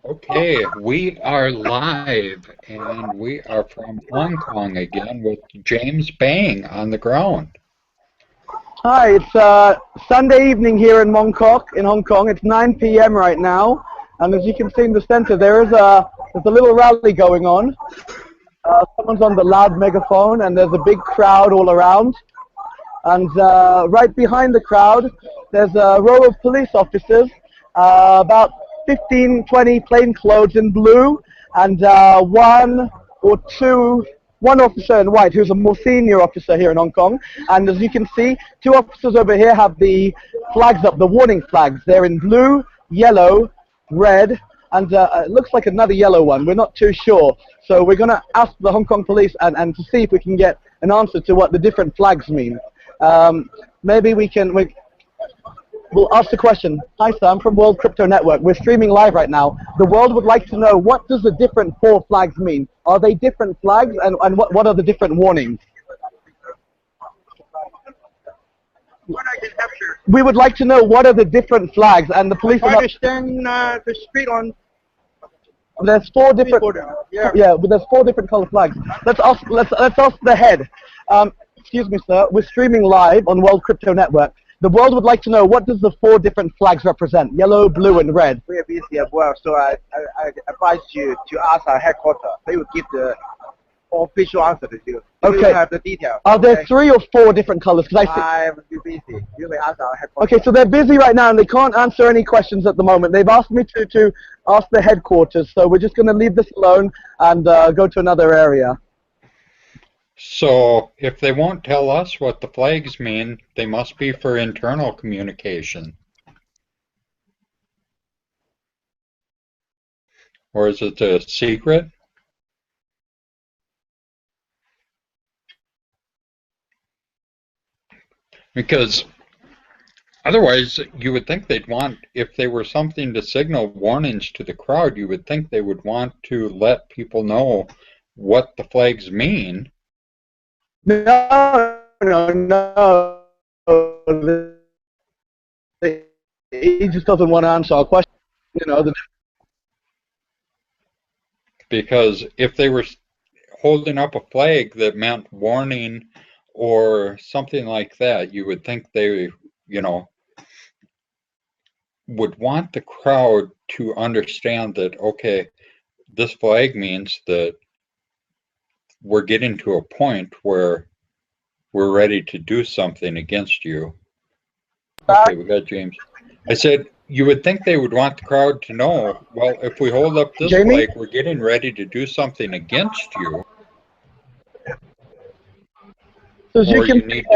Okay, we are live, and we are from Hong Kong again with James Bang on the ground. Hi, it's Sunday evening here in Mong Kok in Hong Kong. It's 9 p.m. right now, and as you can see in the center, there's a little rally going on. Someone's on the loud megaphone, and there's a big crowd all around. And right behind the crowd, there's a row of police officers, about 15, 20 plainclothes in blue, and one officer in white who's a more senior officer here in Hong Kong. And as you can see, two officers over here have the flags up, the warning flags. They're in blue, yellow, red, and it looks like another yellow one. We're not too sure. So we're going to ask the Hong Kong police and to see if we can get an answer to what the different flags mean. Maybe we'll ask the question. Hi, sir, I'm from World Crypto Network. We're streaming live right now. The world would like to know, what does the different 4 flags mean? Are they different flags, and what are the different warnings? We would like to know what are the different flags, and the police understand the street on. There's 4 different. Yeah, but there's 4 different color flags. Let's ask the head. Excuse me, sir. We're streaming live on World Crypto Network. The world would like to know, what does the 4 different flags represent? Yellow, blue, and red. We are busy as well, so I advise you to ask our headquarters. They will give the official answer to you. Okay. You have the details. Are there 3 or 4 different colors? Because I'm busy. You may ask our headquarters. Okay, so they're busy right now and they can't answer any questions at the moment. They've asked me to ask the headquarters, so we're just going to leave this alone and go to another area. So, if they won't tell us what the flags mean, they must be for internal communication. Or is it a secret? Because otherwise, you would think they'd want, if they were something to signal warnings to the crowd, you would think they would want to let people know what the flags mean. No. He just doesn't want to answer our question. You know. Because if they were holding up a flag that meant warning or something like that, you would think they, would want the crowd to understand that, okay, this flag means that we're getting to a point where we're ready to do something against you. Okay, we got James. I said, you would think they would want the crowd to know, well, if we hold up this Jame? flag, we're getting ready to do something against you. So as you can maybe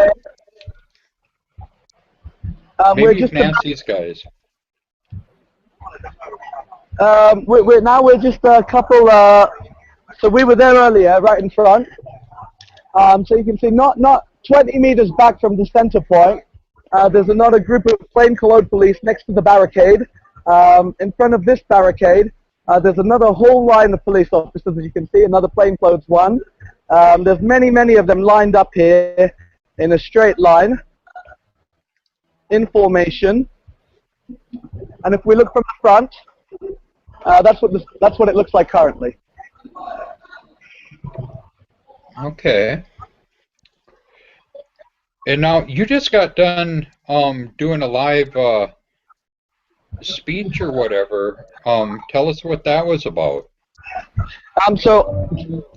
we're you just can ask these guys. we're just a couple. So we were there earlier, right in front. So you can see, not 20 meters back from the center point, there's another group of plainclothes police next to the barricade. In front of this barricade, there's another whole line of police officers, as you can see, another plainclothes one. There's many of them lined up here in a straight line, in formation. And if we look from the front, that's what it looks like currently. Okay. And now you just got done doing a live speech or whatever. Tell us what that was about. So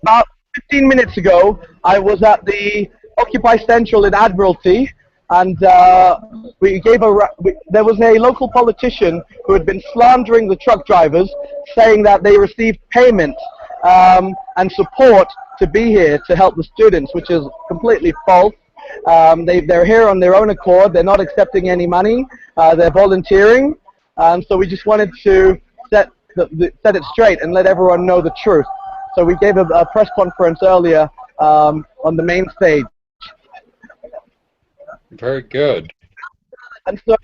about 15 minutes ago, I was at the Occupy Central in Admiralty, and we gave there was a local politician who had been slandering the truck drivers, saying that they received payment and support to be here to help the students, which is completely false. They're here on their own accord. They're not accepting any money. They're volunteering, and so we just wanted to set it straight and let everyone know the truth. So we gave a press conference earlier on the main stage. Very good. And so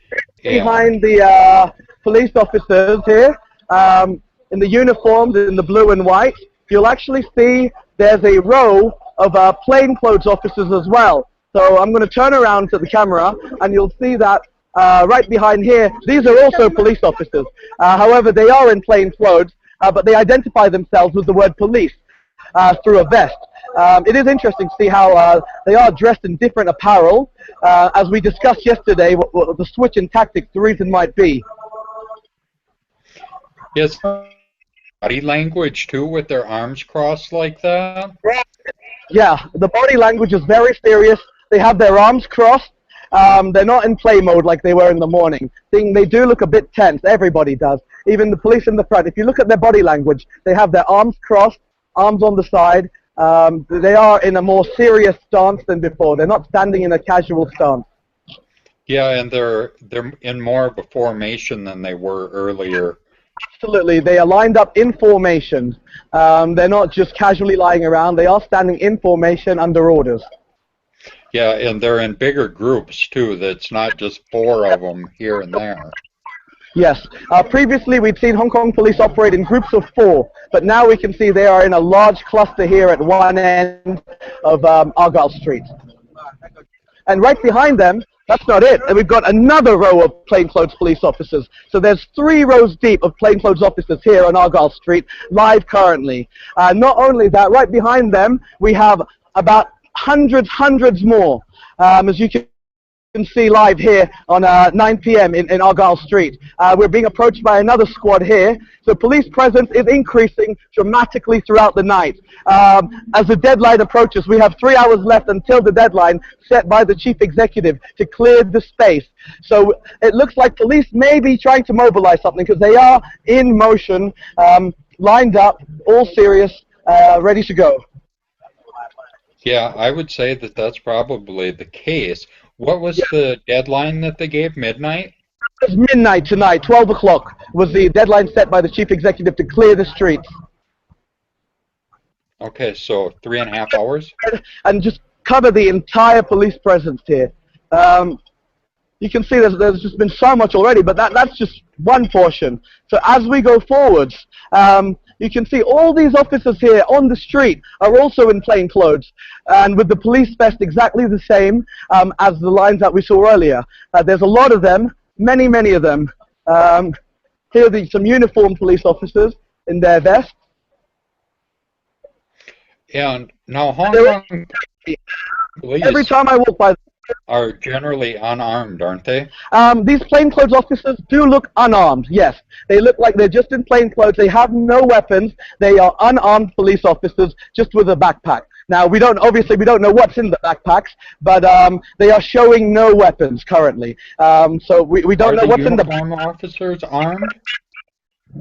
behind the police officers here, in the uniforms, in the blue and white, you'll actually see there's a row of plainclothes officers as well. So I'm going to turn around to the camera, and you'll see that right behind here, these are also police officers. However, they are in plain clothes, but they identify themselves with the word police through a vest. It is interesting to see how they are dressed in different apparel. As we discussed yesterday, what the switch in tactics, the reason might be. Yes, body language too, with their arms crossed like that. Yeah, the body language is very serious. They have their arms crossed. They're not in play mode like they were in the morning. They do look a bit tense. Everybody does. Even the police in the front. If you look at their body language, they have their arms crossed, arms on the side. They are in a more serious stance than before. They're not standing in a casual stance. Yeah, and they're in more of a formation than they were earlier. Absolutely, they are lined up in formation. They're not just casually lying around. They are standing in formation under orders. Yeah, and they're in bigger groups too. That's not just 4 of them here and there. Yes. Previously, we'd seen Hong Kong police operate in groups of 4, but now we can see they are in a large cluster here at one end of Argyle Street. And right behind them, that's not it. And we've got another row of plainclothes police officers. So there's 3 rows deep of plainclothes officers here on Argyle Street, live currently. Not only that, right behind them, we have about hundreds more, as you can see live here on 9 p.m. in Argyle Street. We're being approached by another squad here. So police presence is increasing dramatically throughout the night. As the deadline approaches, we have 3 hours left until the deadline set by the chief executive to clear the space. So it looks like police may be trying to mobilize something because they are in motion, lined up, all serious, ready to go. Yeah, I would say that that's probably the case. What was the deadline that they gave? Midnight? It was midnight tonight. 12 o'clock was the deadline set by the chief executive to clear the streets. Okay, so 3.5 hours? And just cover the entire police presence here. You can see there's just been so much already, but that's just one portion. So as we go forwards, you can see all these officers here on the street are also in plain clothes, and with the police vest exactly the same as the lines that we saw earlier. There's a lot of them, many of them. Here are some uniformed police officers in their vests. And now Hong Kong police every time I walk by are generally unarmed, aren't they? these plainclothes officers do look unarmed, yes. They look like they're just in plain clothes. They have no weapons. They are unarmed police officers just with a backpack. Now, obviously we don't know what's in the backpacks, but they are showing no weapons currently. So we don't know what's in the uniform officers armed?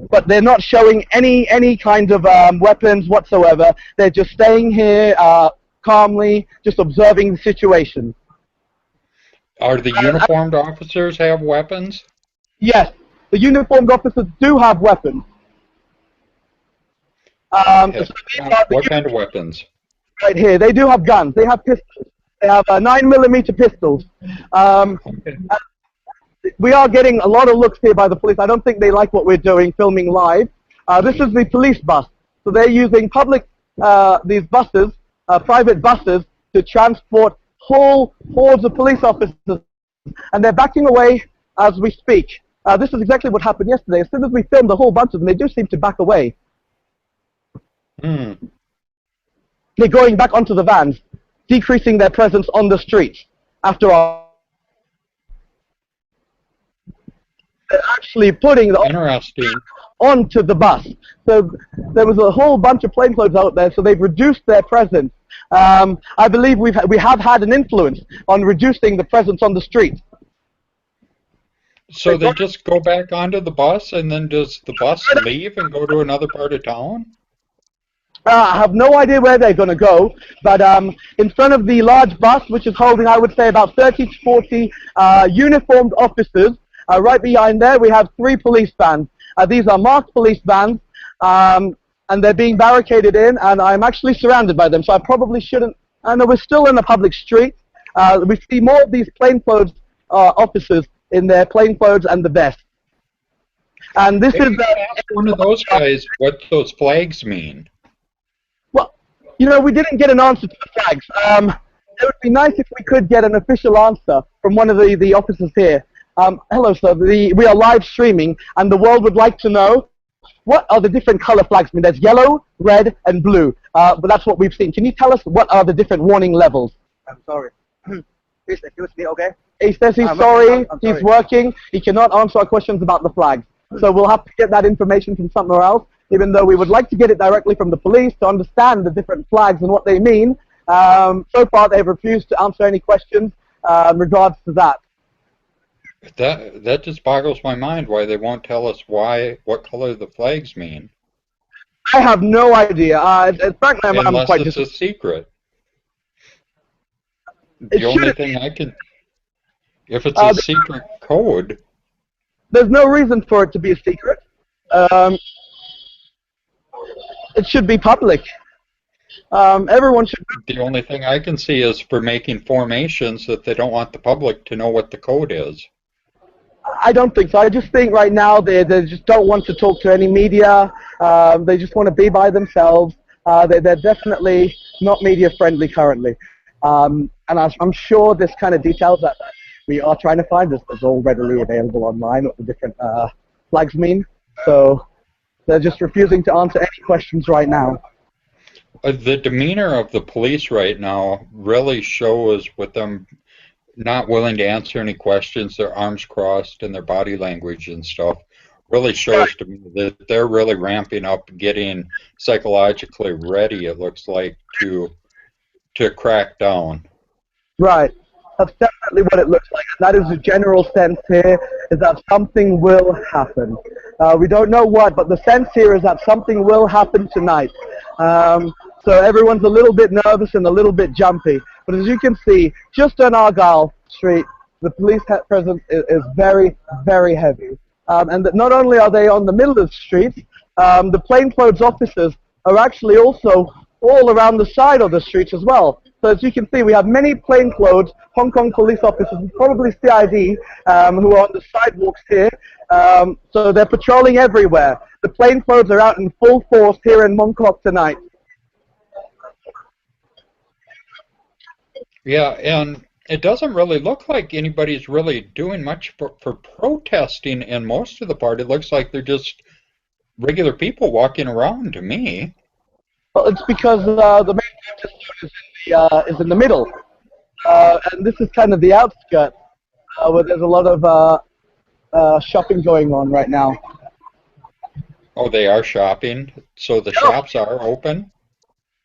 But they're not showing any kind of weapons whatsoever. They're just staying here calmly, just observing the situation. Are the uniformed officers have weapons? Yes, the uniformed officers do have weapons. Okay. So these are What kind of weapons? right here. They do have guns. They have pistols. They have 9mm pistols. Okay. We are getting a lot of looks here by the police. I don't think they like what we're doing, filming live. This is the police bus. So they're using these buses, private buses, to transport whole hordes of police officers. And they're backing away as we speak. This is exactly what happened yesterday. As soon as we filmed a whole bunch of them, they do seem to back away. They're going back onto the vans, decreasing their presence on the streets. After all, they're actually putting the Interesting. onto the bus. So there was a whole bunch of plainclothes out there, so they've reduced their presence. I believe we have had an influence on reducing the presence on the streets. So they just go back onto the bus, and then does the bus leave and go to another part of town? I have no idea where they're going to go, but in front of the large bus, which is holding, I would say, about 30 to 40 uniformed officers, right behind there we have 3 police vans. These are marked police vans, and they're being barricaded in, and I'm actually surrounded by them, so I probably shouldn't. I know we're still in a public street. We see more of these plainclothes officers in their plainclothes and the vest. And this is ask one of those guys what those flags mean. Well, you know, we didn't get an answer to the flags. It would be nice if we could get an official answer from one of the officers here. Hello, sir. We are live streaming, and the world would like to know what are the different color flags mean. There's yellow, red, and blue. But that's what we've seen. Can you tell us what are the different warning levels? I'm sorry. Please excuse me, okay? He says he's I'm sorry. sorry. He's working. He cannot answer our questions about the flags. So we'll have to get that information from somewhere else, even though we would like to get it directly from the police to understand the different flags and what they mean. So far, they've refused to answer any questions in regards to that. That just boggles my mind why they won't tell us what color the flags mean. I have no idea. Frankly, I'm Unless quite it's a secret. It The only shouldn't thing I can, if it's a secret code. There's no reason for it to be a secret. It should be public. Everyone should. The only thing I can see is for making formations that they don't want the public to know what the code is. I don't think so. I just think right now they just don't want to talk to any media. They just want to be by themselves. They're definitely not media friendly currently. And I'm sure this kind of details that we are trying to find is all readily available online, what the different flags mean. So they're just refusing to answer any questions right now. The demeanor of the police right now really shows with them not willing to answer any questions, their arms crossed and their body language and stuff really shows to me that they're really ramping up, getting psychologically ready, it looks like, to crack down. Right. That's definitely what it looks like. That is the general sense here, is that something will happen. We don't know what, but the sense here is that something will happen tonight. So everyone's a little bit nervous and a little bit jumpy. But as you can see, just on Argyle Street, the police presence is very, very heavy. And that not only are they on the middle of the street, the plainclothes officers are actually also all around the side of the streets as well. So as you can see, we have many plainclothes Hong Kong police officers, probably CID, who are on the sidewalks here. So they're patrolling everywhere. The plainclothes are out in full force here in Mong Kok tonight. Yeah, and it doesn't really look like anybody's really doing much for protesting in most of the part. It looks like they're just regular people walking around to me. Well, it's because the main protest is in the middle. And this is kind of the outskirts, where there's a lot of shopping going on right now. Oh, they are shopping? So the shops are open?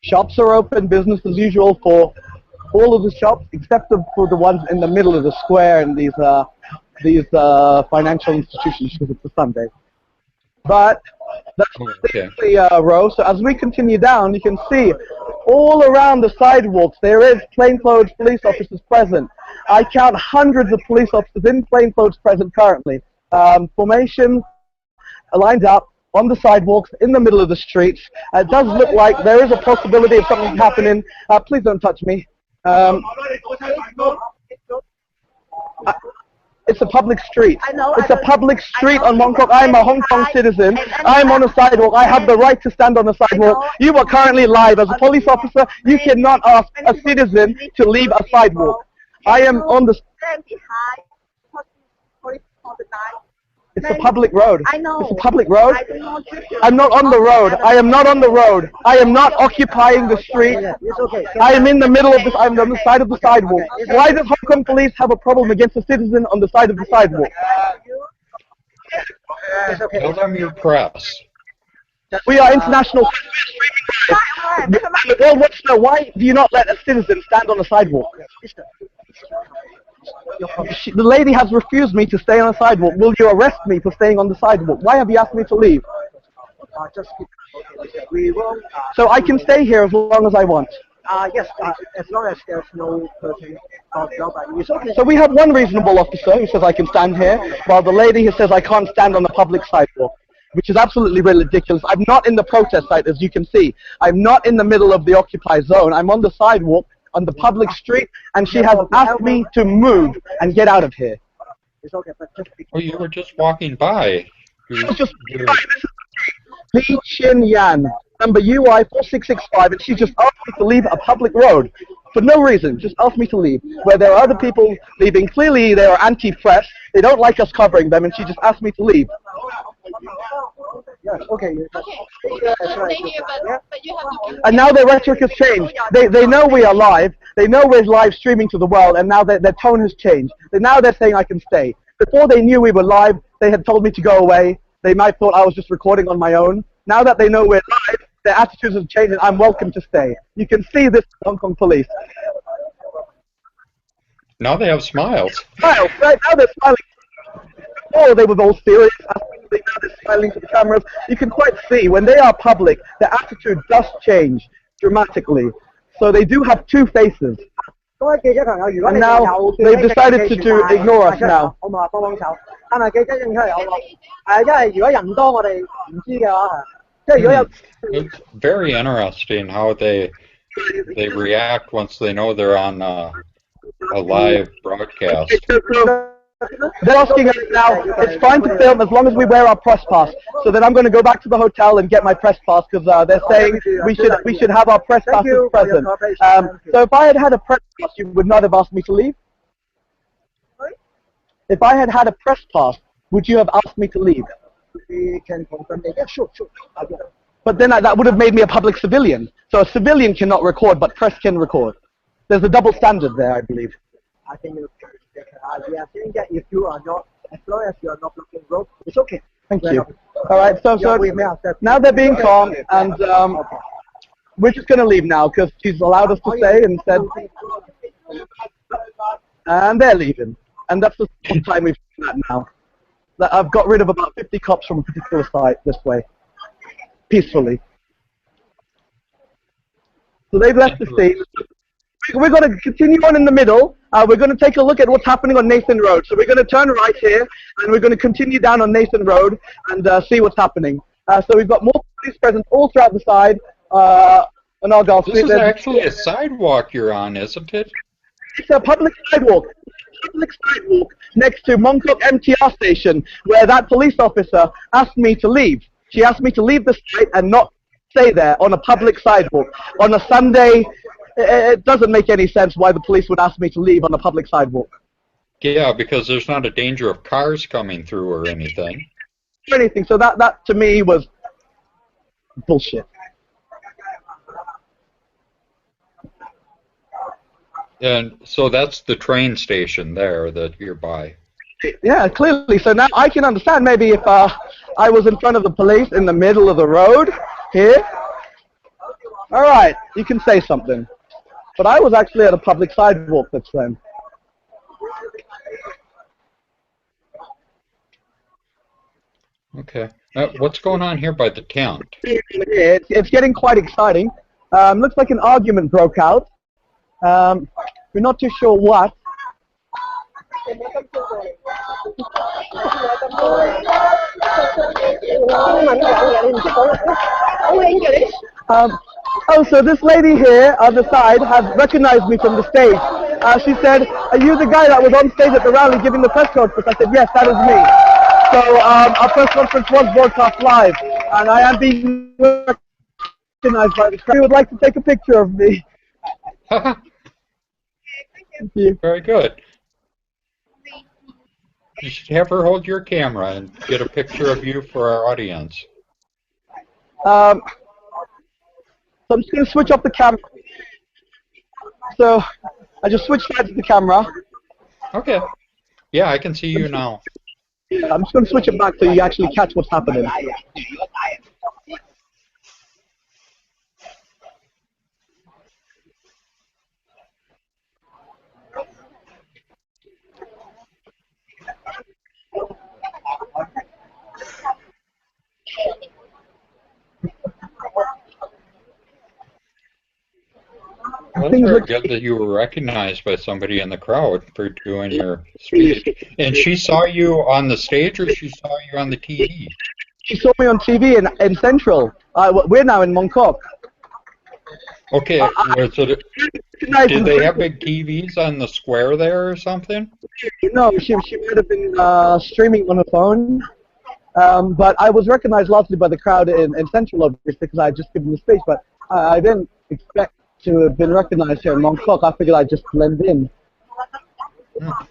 Shops are open, business as usual for all of the shops, except for the ones in the middle of the square and these financial institutions, because it's a Sunday. But that's the row. So as we continue down, you can see all around the sidewalks there is plainclothes police officers present. I count hundreds of police officers in plainclothes present currently. Formation lined up on the sidewalks in the middle of the streets. It does look like there is a possibility of something happening. Please don't touch me. It's a public street. It's a public street on Mong Kok. I'm a Hong Kong citizen. I'm on a sidewalk. I have the right to stand on the sidewalk. You are currently live. As a police officer, you cannot ask a citizen to leave a sidewalk. I am on the... It's a public road. I know. It's a public road. I'm not on the road. I am not on the road. I am not occupying the street. I am in the middle of this. I'm on the side of the sidewalk. Why does Hong Kong police have a problem against a citizen on the side of the sidewalk? Tell them your press. We are international. The world wants to know, why do you not let a citizen stand on the sidewalk? The lady has refused me to stay on the sidewalk. Will you arrest me for staying on the sidewalk? Why have you asked me to leave? So I can stay here as long as I want. Yes, as long as there's no person it's okay. So we have one reasonable officer who says I can stand here, while the lady who says I can't stand on the public sidewalk, which is absolutely ridiculous. I'm not in the protest site, as you can see. I'm not in the middle of the occupied zone. I'm on the sidewalk on the public street, and she has asked me to move and get out of here. It's okay, but just Oh, you were just walking by. Lee Chin Yan, number UI 4665, and she just asked me to leave a public road. for no reason, just asked me to leave. Where there are other people leaving, clearly they are anti-press, they don't like us covering them, and she just asked me to leave. Yes, okay. Thank you, but you have to. And now their rhetoric has changed. They know we are live, they know we're live streaming to the world, and now their tone has changed. Now they're saying I can stay. Before they knew we were live, they had told me to go away. They might thought I was just recording on my own. Now that they know we're live, their attitudes have changed, and I'm welcome to stay. You can see this Hong Kong police. Now they have smiles. Smiles, right? Now they're smiling. Oh, they were all serious. Now they're smiling to the cameras. You can quite see, when they are public, their attitude does change dramatically. So they do have two faces. And now they've decided to ignore us now. It's very interesting how they react once they know they're on a live broadcast. They're asking us now, it's fine to film as long as we wear our press pass. So then I'm going to go back to the hotel and get my press pass, because they're saying we should have our press passes present. So if I had had a press pass, you would not have asked me to leave? If I had had a press pass, would you have asked me to leave? We can confirm that. Yeah, sure. But then that would have made me a public civilian. So a civilian cannot record, but press can record. There's a double standard there, I believe. I think we are saying that if you are not, as long as you are not blocking road, it's okay. Thank you. All right, so now they're being calm, and we're just going to leave now because she's allowed us to stay and said, and they're leaving. And that's the second time we've done that now. That I've got rid of about 50 cops from a particular site this way, peacefully. So they've left the scene. We're going to continue on in the middle. We're going to take a look at what's happening on Nathan Road. So we're going to turn right here, and we're going to continue down on Nathan Road and see what's happening. So we've got more police presence all throughout the side on Argyle Street. This is actually a sidewalk you're on, isn't it? It's a public sidewalk. Public sidewalk next to Mong Kok MTR station, where that police officer asked me to leave. She asked me to leave the site and not stay there on a public sidewalk on a Sunday. It doesn't make any sense why the police would ask me to leave on a public sidewalk. Yeah, because there's not a danger of cars coming through or anything. So that to me was bullshit. And so that's the train station there that you're by. Yeah, clearly. So now I can understand maybe if I was in front of the police in the middle of the road here. All right, you can say something. But I was actually at a public sidewalk this time. Okay. What's going on here by the tent? It's getting quite exciting. Looks like an argument broke out. We're not too sure what. So this lady here on the side has recognized me from the stage. She said, "Are you the guy that was on stage at the rally giving the press conference?" I said, "Yes, that is me." So our press conference was broadcast live, and I am being recognized by the crowd. She would like to take a picture of me. Thank you. Very good. You should have her hold your camera and get a picture of you for our audience. So I'm just going to switch off the camera. So I just switched sides of the camera. Okay. Yeah, I can see you now. I'm just going to switch it back so you actually catch what's happening. Well, it's very good that you were recognized by somebody in the crowd for doing your speech. And she saw you on the stage, or she saw you on the TV? She saw me on TV in Central. We're now in Mong Kok. Okay, did they have big TVs on the square there or something? No, she might have been streaming on her phone. But I was recognized largely by the crowd in Central, obviously, because I had just given the speech. But I didn't expect to have been recognized here in Mong Kok. I figured I'd just blend in. Well,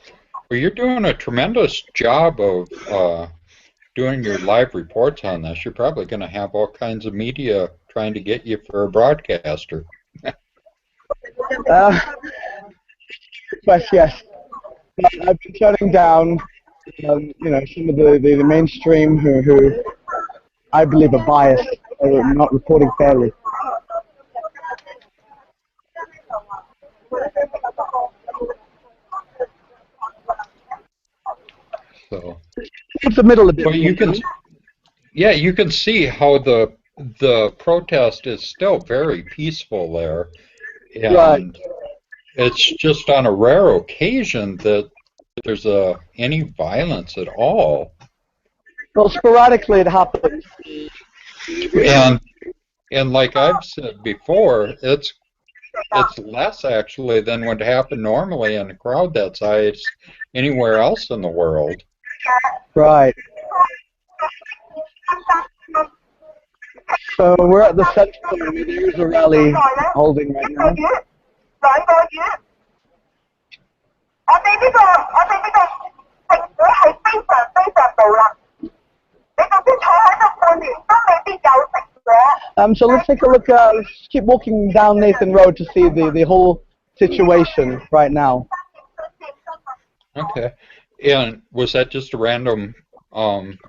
you're doing a tremendous job of doing your live reports on this. You're probably going to have all kinds of media trying to get you for a broadcaster. Yes. I've been shutting down, you know, some of the mainstream who I believe are biased or not reporting fairly. So, It's the middle a bit. but you can, yeah, you can see how the protest is still very peaceful there, and Right. it's just on a rare occasion that there's any violence at all. Well, sporadically it happens. And like I've said before, it's less actually than would happen normally in a crowd that size anywhere else in the world. Right. So we're at the center where there is a rally holding right now. So let's take a look. Let's keep walking down Nathan Road to see the whole situation right now. Okay. And was that just a random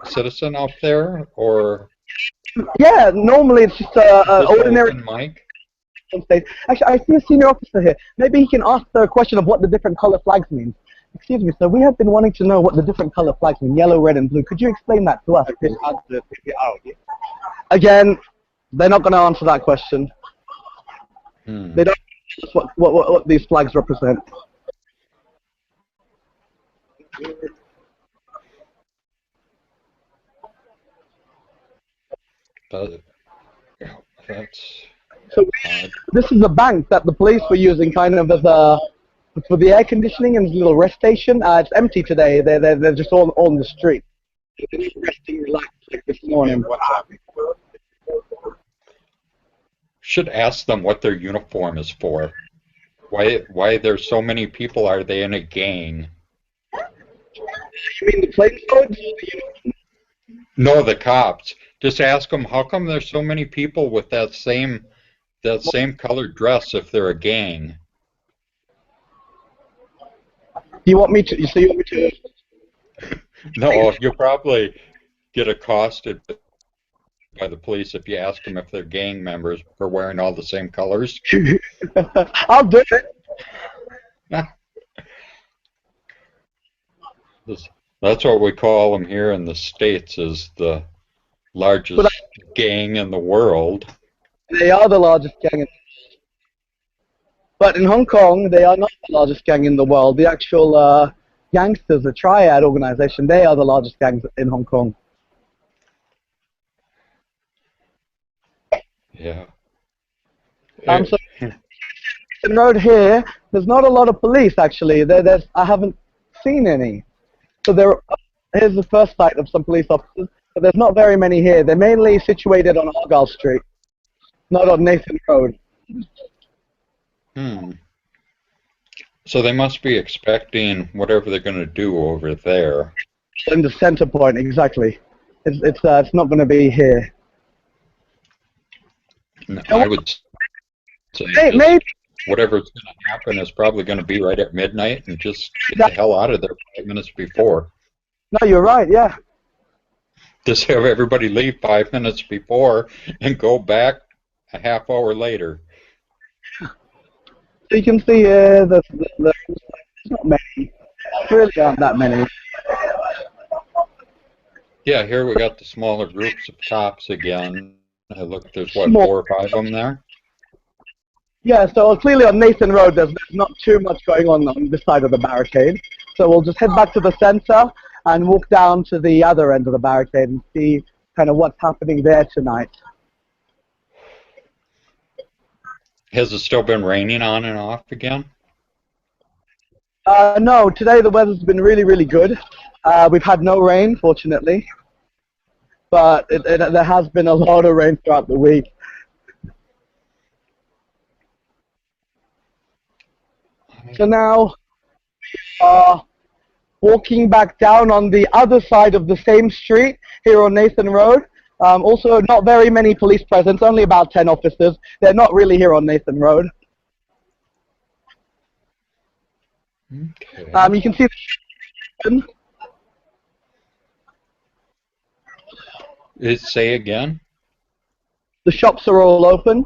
citizen out there, or Yeah, normally it's just an ordinary. open mic? Actually, I see a senior officer here. Maybe he can ask the question of what the different color flags mean. Excuse me, sir. We have been wanting to know what the different color flags mean, yellow, red, and blue. Could you explain that to us, please? Again, they're not going to answer that question. They don't know what these flags represent. That's So this is a bank that the police were using kind of as a for the air conditioning and a little rest station. It's empty today. They're just all on the street. They're not resting, relaxed like this morning. should ask them what their uniform is for. Why there's so many people? Are they in a gang? You mean the plainclothes? No, the cops. Just ask them how come there's so many people with that same colored dress if they're a gang. You want me to? So you want me to? No, you'll probably get accosted by the police if you ask them if they're gang members for wearing all the same colors. I'll do it. That's what we call them here in the States, is the largest gang in the world. They are the largest gang in the world. But in Hong Kong, they are not the largest gang in the world. The actual gangsters, the Triad organization, they are the largest gangs in Hong Kong. Yeah. So the road here, there's not a lot of police actually. I haven't seen any. So here's the first sight of some police officers, but there's not very many here. They're mainly situated on Argyle Street, not on Nathan Road. So they must be expecting whatever they're going to do over there. In the center point, exactly. It's not going to be here. I would say Maybe. whatever's going to happen is probably going to be right at midnight, and just get the hell out of there 5 minutes before. No, you're right, yeah. Just have everybody leave 5 minutes before and go back a half hour later. So you can see here there's not many. There really aren't that many. Yeah, here we got the smaller groups of cops again. Look, there's what, Small. 4 or 5 of them there? Yeah, so clearly on Nathan Road there's not too much going on this side of the barricade. So we'll just head back to the center and walk down to the other end of the barricade and see kind of what's happening there tonight. Has it still been raining on and off again? No, today the weather's been really, really good. We've had no rain, fortunately. But there has been a lot of rain throughout the week. So now walking back down on the other side of the same street here on Nathan Road. Also, not very many police presence, only about 10 officers. They're not really here on Nathan Road. Okay. You can see Say again? the shops are all open.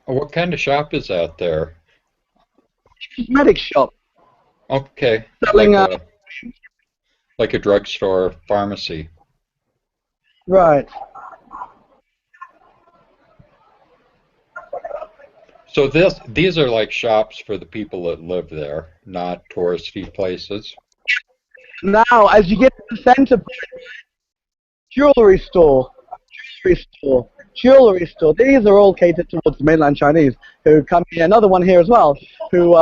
What kind of shop is that there? Cosmetic shop. Okay. Selling, Like a drugstore, pharmacy. Right. So these are like shops for the people that live there, not touristy places. Now, as you get to the center point, jewelry store. These are all catered towards mainland Chinese who come here. Another one here as well, who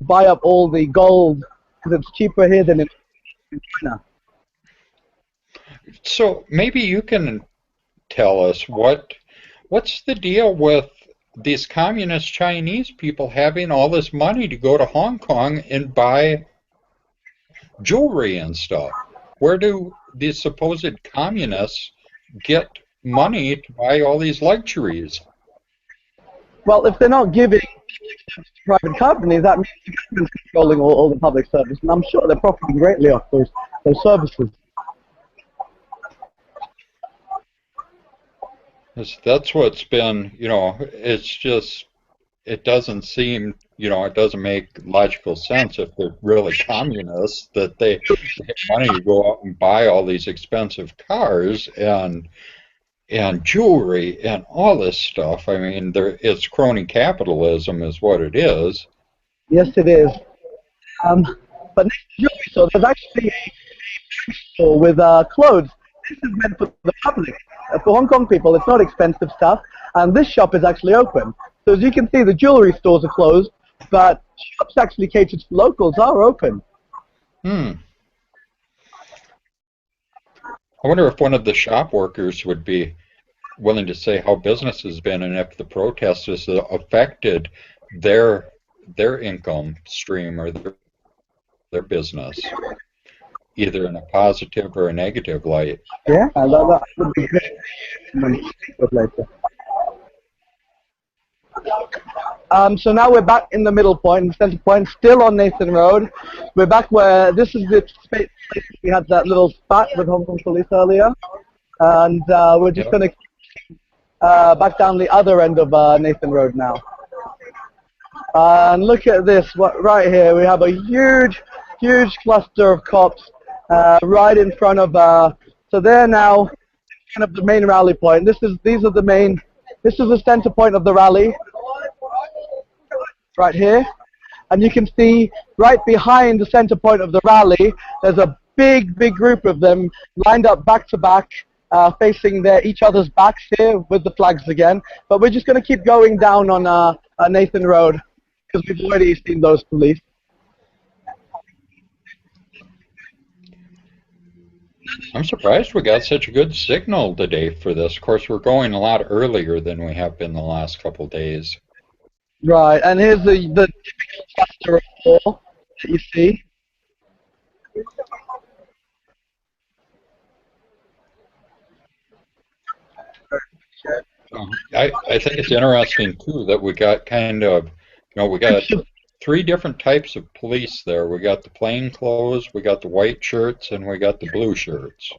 buy up all the gold because it's cheaper here than in China. So maybe you can tell us what's the deal with these communist Chinese people having all this money to go to Hong Kong and buy jewelry and stuff? Where do these supposed communists get money to buy all these luxuries? Well, if they're not giving to private companies, that means the government's controlling all the public service, and I'm sure they're profiting greatly off those services. That's what's been, it's just, it doesn't seem, it doesn't make logical sense if they're really communists that they have money to go out and buy all these expensive cars and jewelry and all this stuff. I mean, it's crony capitalism is what it is. Yes, it is. But next to jewelry store, there's actually a store with clothes. This is meant for the public. For Hong Kong people, it's not expensive stuff, and this shop is actually open. So as you can see, the jewelry stores are closed, but shops actually catered to locals are open. I wonder if one of the shop workers would be willing to say how business has been and if the protests has affected their income stream or their business, either in a positive or a negative light. Yeah, that would be good. Later. So now we're back in the middle point, the center point, still on Nathan Road. We're back where this is the place we had that little spat with Hong Kong police earlier, and we're just going to back down the other end of Nathan Road now. And look at this, right here we have a huge cluster of cops right in front of. So they're now in front of the main rally point. This is the center point of the rally. Right here, and you can see right behind the center point of the rally there's a big group of them lined up back to back, facing each other's backs here with the flags again. But we're just going to keep going down on Nathan Road because we've already seen those police. I'm surprised we got such a good signal today for this. Of course, we're going a lot earlier than we have been the last couple of days. Right, and here's the typical cluster of four that you see. I think it's interesting too that we got we got three different types of police there. We got the plain clothes, we got the white shirts, and we got the blue shirts.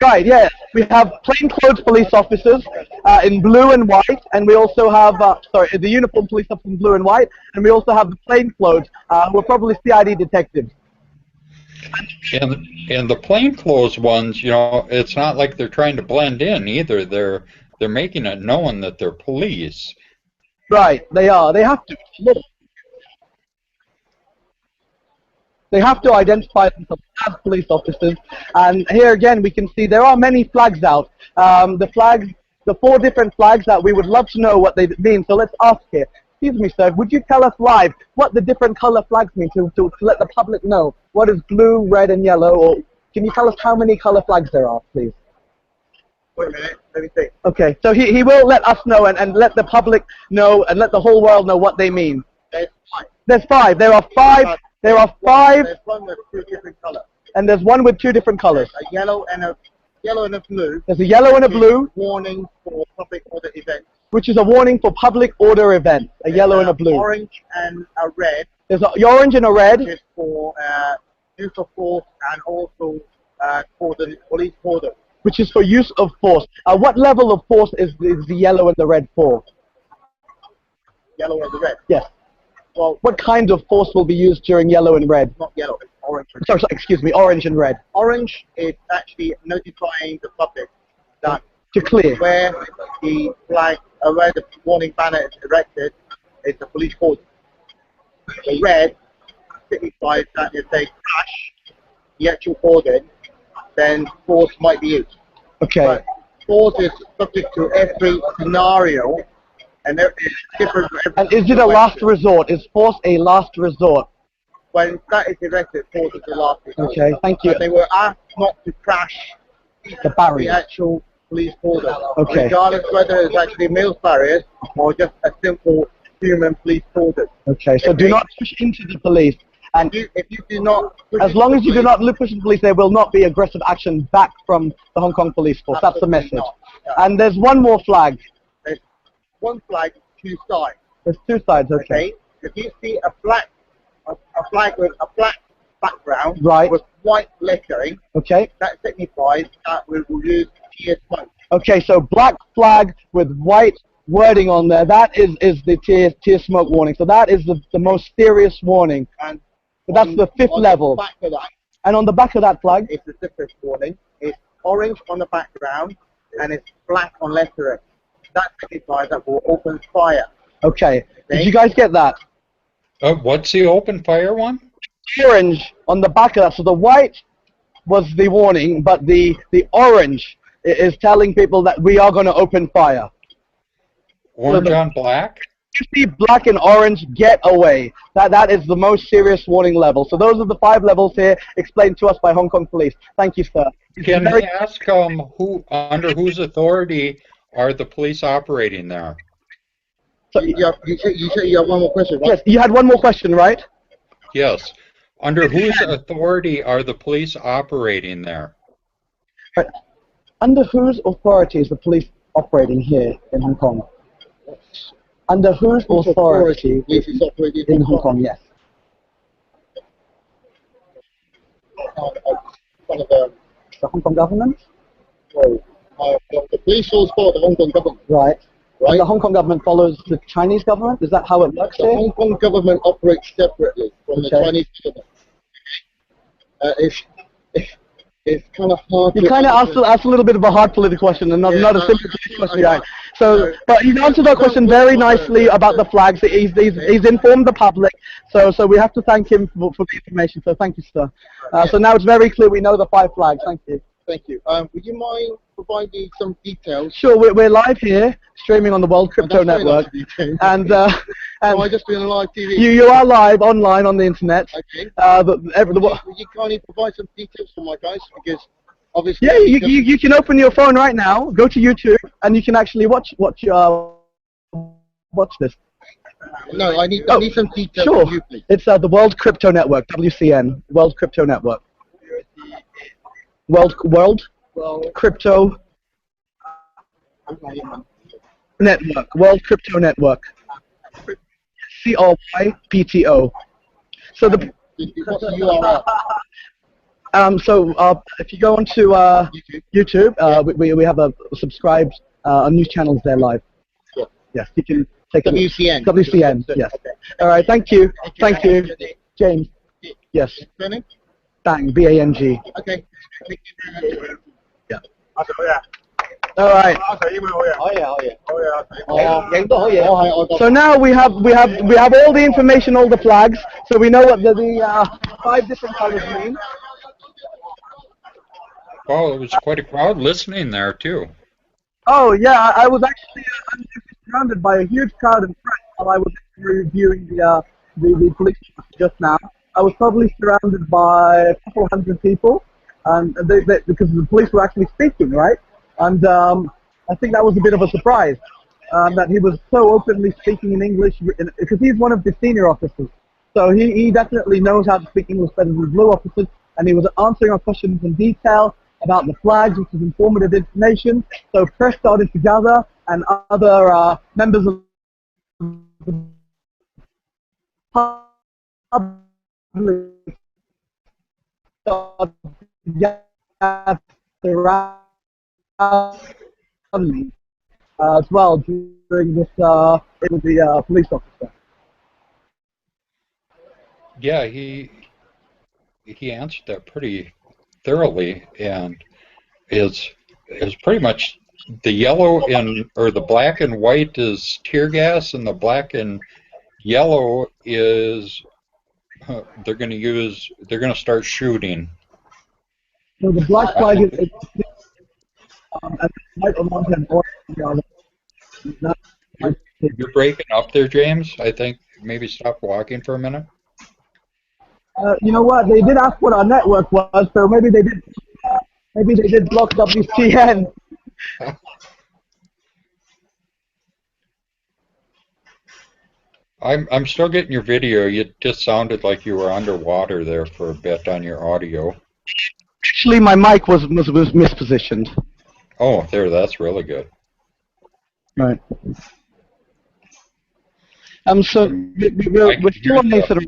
Right, yeah. We have plainclothes police officers in blue and white, and we also have, the uniform police officers in blue and white, and we also have the plainclothes, who are probably CID detectives. And the plainclothes ones, it's not like they're trying to blend in either. They're making it known that they're police. Right, they are. They have to. Look. They have to identify themselves as police officers, and here again we can see there are many flags out. The four different flags that we would love to know what they mean. So let's ask here. Excuse me, sir. Would you tell us live what the different color flags mean to let the public know what is blue, red, and yellow? Or can you tell us how many color flags there are, please? Wait a minute, let me think. Okay, so he will let us know and let the public know and let the whole world know what they mean. There's five. There's five. There are five. There are five, There's one with two different colors. and there's one with two different colors. A yellow and a blue. There's a yellow and a blue, Warning for public order events. which is a warning for public order events. A yellow and a blue. Orange and a red. There's a orange and a red. Which is for use of force and also for the police order. Which is for use of force. What level of force is the yellow and the red for? Yellow and the red. Yes. Well, what kind of force will be used during yellow and red? Not yellow, it's orange. Sorry, excuse me, orange and red. Orange is actually notifying the public that to clear where the flag, where the warning banner is erected, is the police cordon. The red signifies that if they crash the actual cordon, then force might be used. Okay. But force is subject to every scenario, and there is different. And is it a last resort? Is force a last resort? When that is erected, force is the last resort. Okay, thank you. But they were asked not to crash the barrier. The actual police cordon. Okay. Regardless whether it's actually milk barriers or just a simple human police cordon. Okay, so do not push into the police. And if you do not, as long as you do not push the police, there will not be aggressive action back from the Hong Kong police force. That's the message. Yeah. And there's one more flag. There's one flag, two sides. There's two sides. Okay. If you see a flag with a black background, right, with white lettering, okay, that signifies that we will use tear smoke. Okay, so black flag with white wording on there. That is the tear smoke warning. So that is the most serious warning. And that's the fifth level. Back of that, and on the back of that flag, it's the different warning. It's orange on the background and it's black on lettering. That signifies that we'll open fire. Okay. Did you guys get that? What's the open fire one? Orange on the back of that. So the white was the warning, but the orange is telling people that we are going to open fire. Orange on black? You see black and orange, get away. That is the most serious warning level. So those are the 5 levels here explained to us by Hong Kong police. Thank you, sir. Can I ask who, under whose authority are the police operating there? So you said you have one more question, right? Yes, you had one more question, right? Yes. Under whose authority are the police operating there? Right. Under whose authority is the police operating here in Hong Kong? Under whose authority is operating in Hong Kong? Yes. The Hong Kong government? The police force for the Hong Kong government. Right. Right. And the Hong Kong government follows the Chinese government? Is that how it works The here? Hong Kong government operates separately from the Chinese government. It's kind of hard. You kind of asked a little bit of a hard political question and not a simple political question, right? So, but he's answered that question very nicely about the flags. He's informed the public, so we have to thank him for the information. So thank you, sir. So now it's very clear we know the 5 flags. Thank you. Thank you. Would you mind providing some details? Sure. We're live here, streaming on the World Crypto Network, and I just been on live TV. You are live online on the internet. Okay. Would you kindly provide some details for my guys, because obviously. Yeah, you can open your phone right now, go to YouTube, and you can actually watch this. No, I need some details. Sure. From you, please. It's the World Crypto Network, WCN, World Crypto Network. World Crypto Network, World Crypto Network. CRYPTO. So What's the URL? So if you go onto YouTube, we have a subscribed news channels there live. Sure. Yes, you can take WCN. WCN. Yes. Okay. All right. Thank you. Thank you, James. Yes. Bang. BANG. Okay. Thank you very much. Yeah. All right. So now we have all the information, all the flags, so we know what the 5 different colors mean. Well, it was quite a crowd listening there too. Oh yeah, I was actually surrounded by a huge crowd in front while I was reviewing the police just now. I was probably surrounded by a couple hundred people, and because the police were actually speaking, right? And I think that was a bit of a surprise, that he was so openly speaking in English, because he's one of the senior officers. So he definitely knows how to speak English better than blue officers, and he was answering our questions in detail about the flags, which is informative information. So press started to gather, and other members of the public started to gather around me as well during this with the police officer. Yeah, he answered that pretty thoroughly, and is pretty much the yellow and or the black and white is tear gas, and the black and yellow is they're going to start shooting. So the black flag is and white on one hand, orange on the other. You're breaking up there, James. I think maybe stop walking for a minute. You know what? They did ask what our network was, so maybe they did block WCN. I'm still getting your video. You just sounded like you were underwater there for a bit on your audio. Actually, my mic was mispositioned. Oh, there. That's really good. Right. So we're still on the sort of.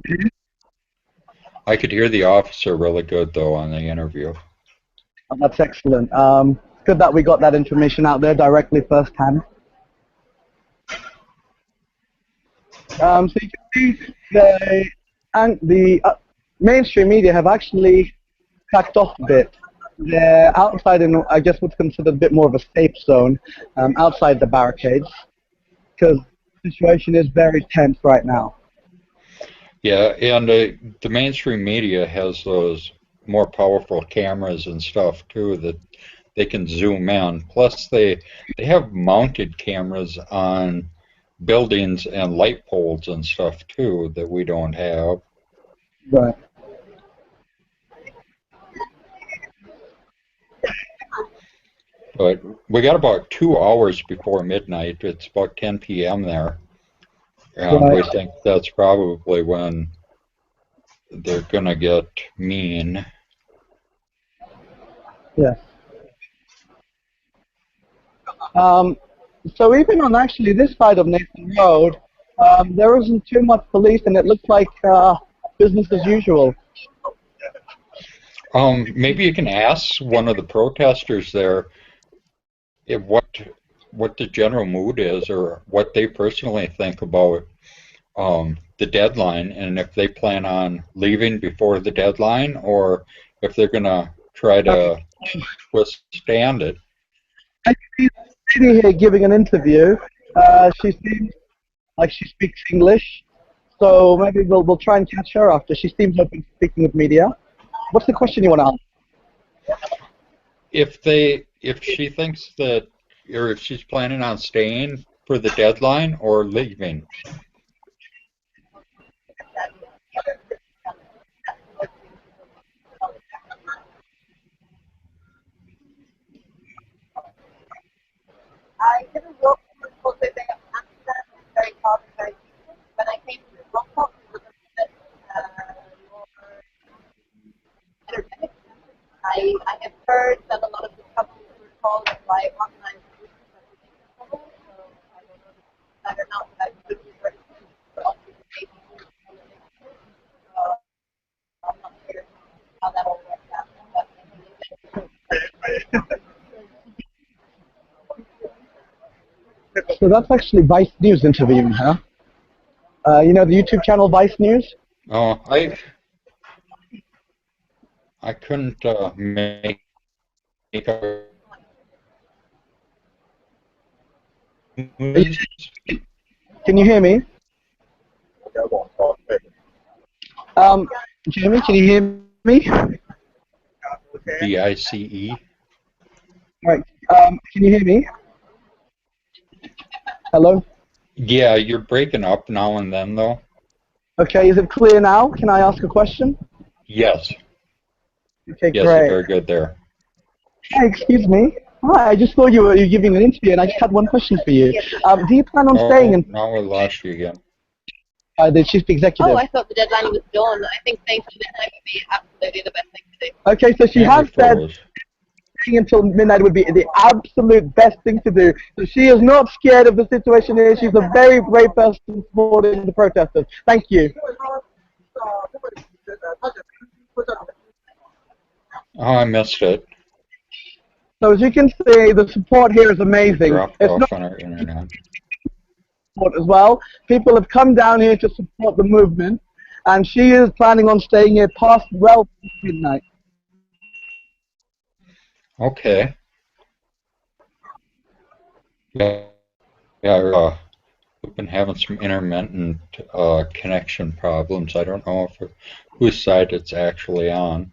I could hear the officer really good though on the interview. Oh, that's excellent. Good that we got that information out there directly firsthand. So you can see the mainstream media have actually backed off a bit. They're outside in, I guess, what's considered a bit more of a safe zone, outside the barricades, because the situation is very tense right now. Yeah, and the mainstream media has those more powerful cameras and stuff too that they can zoom in. Plus, they have mounted cameras on buildings and light poles and stuff too that we don't have. Right. But we got about 2 hours before midnight. It's about 10 p.m. there. And Right. we think that's probably when they're going to get mean. Yes. So even on actually this side of Nathan Road, there isn't too much police, and it looks like business as usual. Maybe you can ask one of the protesters there if what the general mood is, or what they personally think about the deadline, and if they plan on leaving before the deadline, or if they're going to try to withstand it. I see a lady here giving an interview. She seems like she speaks English, so maybe we'll try and catch her after. She seems open to speaking with media. What's the question you want to ask? If she thinks that, or if she's planning on staying for the deadline or leaving. I didn't work for the Amsterdam, it's very hard and very peaceful. When I came to Mong Kok, it was a bit more energetic. I have heard that a lot of the companies were called by organized groups that were making trouble, so I don't know whether or not that could be very soon, but also maybe I'm not sure how that all works out. So that's actually Vice News interviewing her. You know the YouTube channel Vice News? Oh, I couldn't make a Can you hear me? Jame, can you hear me? VICE. Right. Can you hear me? Hello? Yeah, you're breaking up now and then, though. Okay, is it clear now? Can I ask a question? Yes. Okay, Yes, great. very good there. Hey, excuse me. Hi, I just thought you were giving an interview, and I just had one question for you. Do you plan on staying in now we lost you again. the chief executive? Oh, I thought the deadline was done. I think staying till midnight would be absolutely the best thing to do. Okay, so she And has we said froze. staying until midnight would be the absolute best thing to do. So she is not scared of the situation here. She's a very brave person supporting the protesters. Thank you. Oh, I missed it. So as you can see, the support here is amazing. Dropped It's off not on our internet. support as well. People have come down here to support the movement, and she is planning on staying here past well midnight. Okay. Yeah, we've been having some intermittent connection problems. I don't know if whose side it's actually on.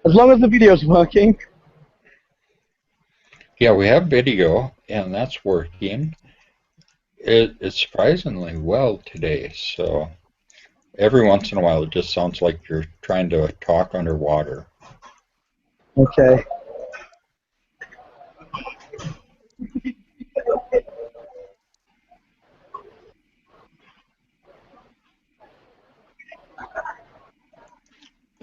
As long as the video's working. Yeah, we have video, and that's working. It's surprisingly well today, so every once in a while it just sounds like you're trying to talk underwater. Okay.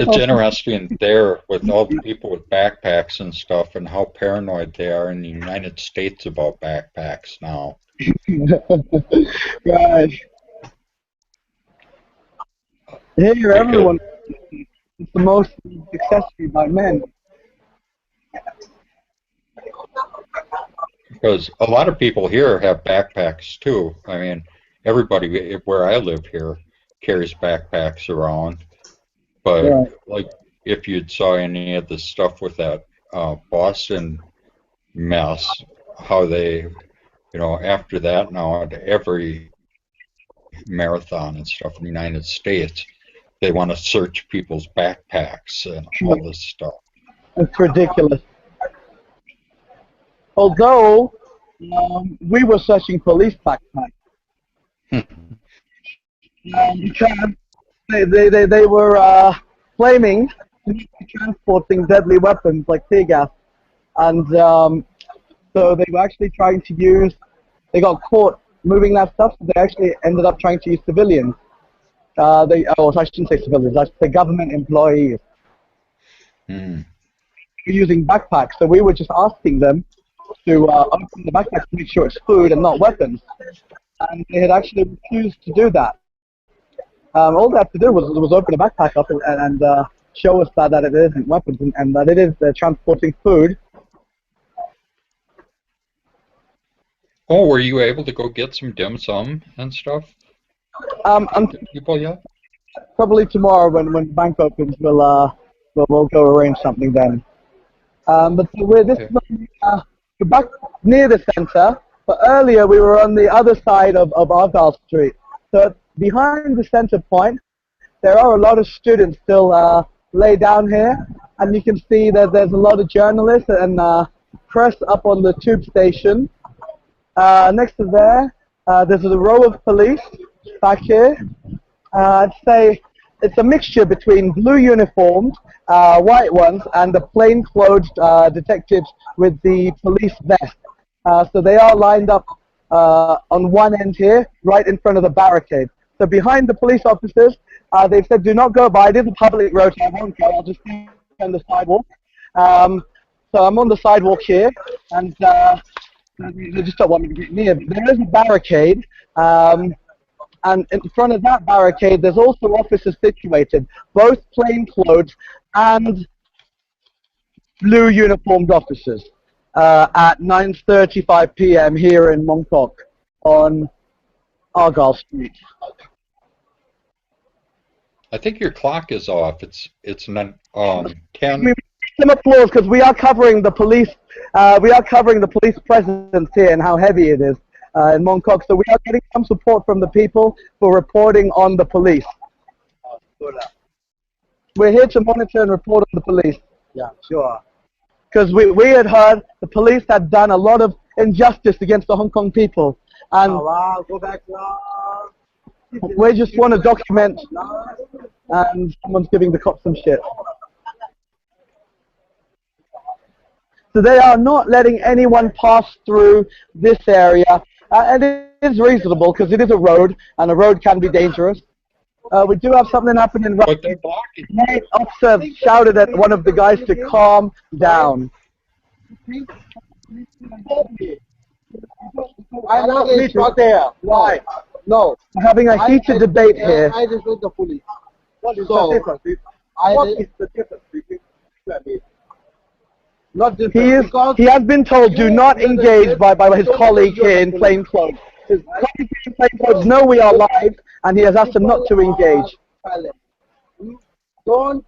It's interesting there with all the people with backpacks and stuff and how paranoid they are in the United States about backpacks now. Right. Here, everyone is the most accessory by men. Because a lot of people here have backpacks too. I mean, everybody where I live here carries backpacks around. But Right. like, if you'd saw any of the stuff with that Boston mess, how they, after that now at every marathon and stuff in the United States, they want to search people's backpacks and all this stuff. It's ridiculous. Although we were searching police backpacks. Because they were claiming to be transporting deadly weapons like tear gas, and so they were actually trying to use. They got caught moving that stuff, so they actually ended up trying to use civilians. I shouldn't say civilians. I should say government employees. Using backpacks, so we were just asking them to open the backpack to make sure it's food and not weapons, and they had actually refused to do that. All they had to do was open the backpack up and show us that it isn't weapons and that it is transporting food. Oh, were you able to go get some dim sum and stuff? People yet? Probably tomorrow when the bank opens, we'll go arrange something then. But we're we're back near the center, but earlier we were on the other side of Argyle Street. So behind the center point, there are a lot of students still laid down here, and you can see that there's a lot of journalists and press up on the tube station. Next to there, there's a row of police back here. I'd say it's a mixture between blue uniformed, white ones, and the plainclothes detectives with the police vest. So they are lined up on one end here, right in front of the barricade. So behind the police officers, they've said, do not go by. It is a public road, so I won't go. I'll just stay on the sidewalk. So I'm on the sidewalk here, and they just don't want me to get near. But there is a barricade, and in front of that barricade, there's also officers situated, both plainclothes and blue uniformed officers, at 9:35 p.m. here in Mong Kok on Argyle Street. I think your clock is off. It's not 10. Some applause because we are covering the police. We are covering the police presence here and how heavy it is in Mong Kok. So we are getting some support from the people for reporting on the police. We're here to monitor and report on the police. Yeah, sure. Because we had heard the police had done a lot of injustice against the Hong Kong people, and go back now. We just want to document, and someone's giving the cops some shit. So they are not letting anyone pass through this area. And it is reasonable because it is a road, and a road can be dangerous. We do have something happening right But they're here. blocking. The officer shouted at one of the guys to calm down. I not meet out there. Why? No, we're having a heated debate here. I respect the police. What is So, the difference? What is the difference between not different, He has been told do not engage by his colleague here in plain clothes. His colleagues in plain clothes know we are live, and he has asked them not to engage. Don't.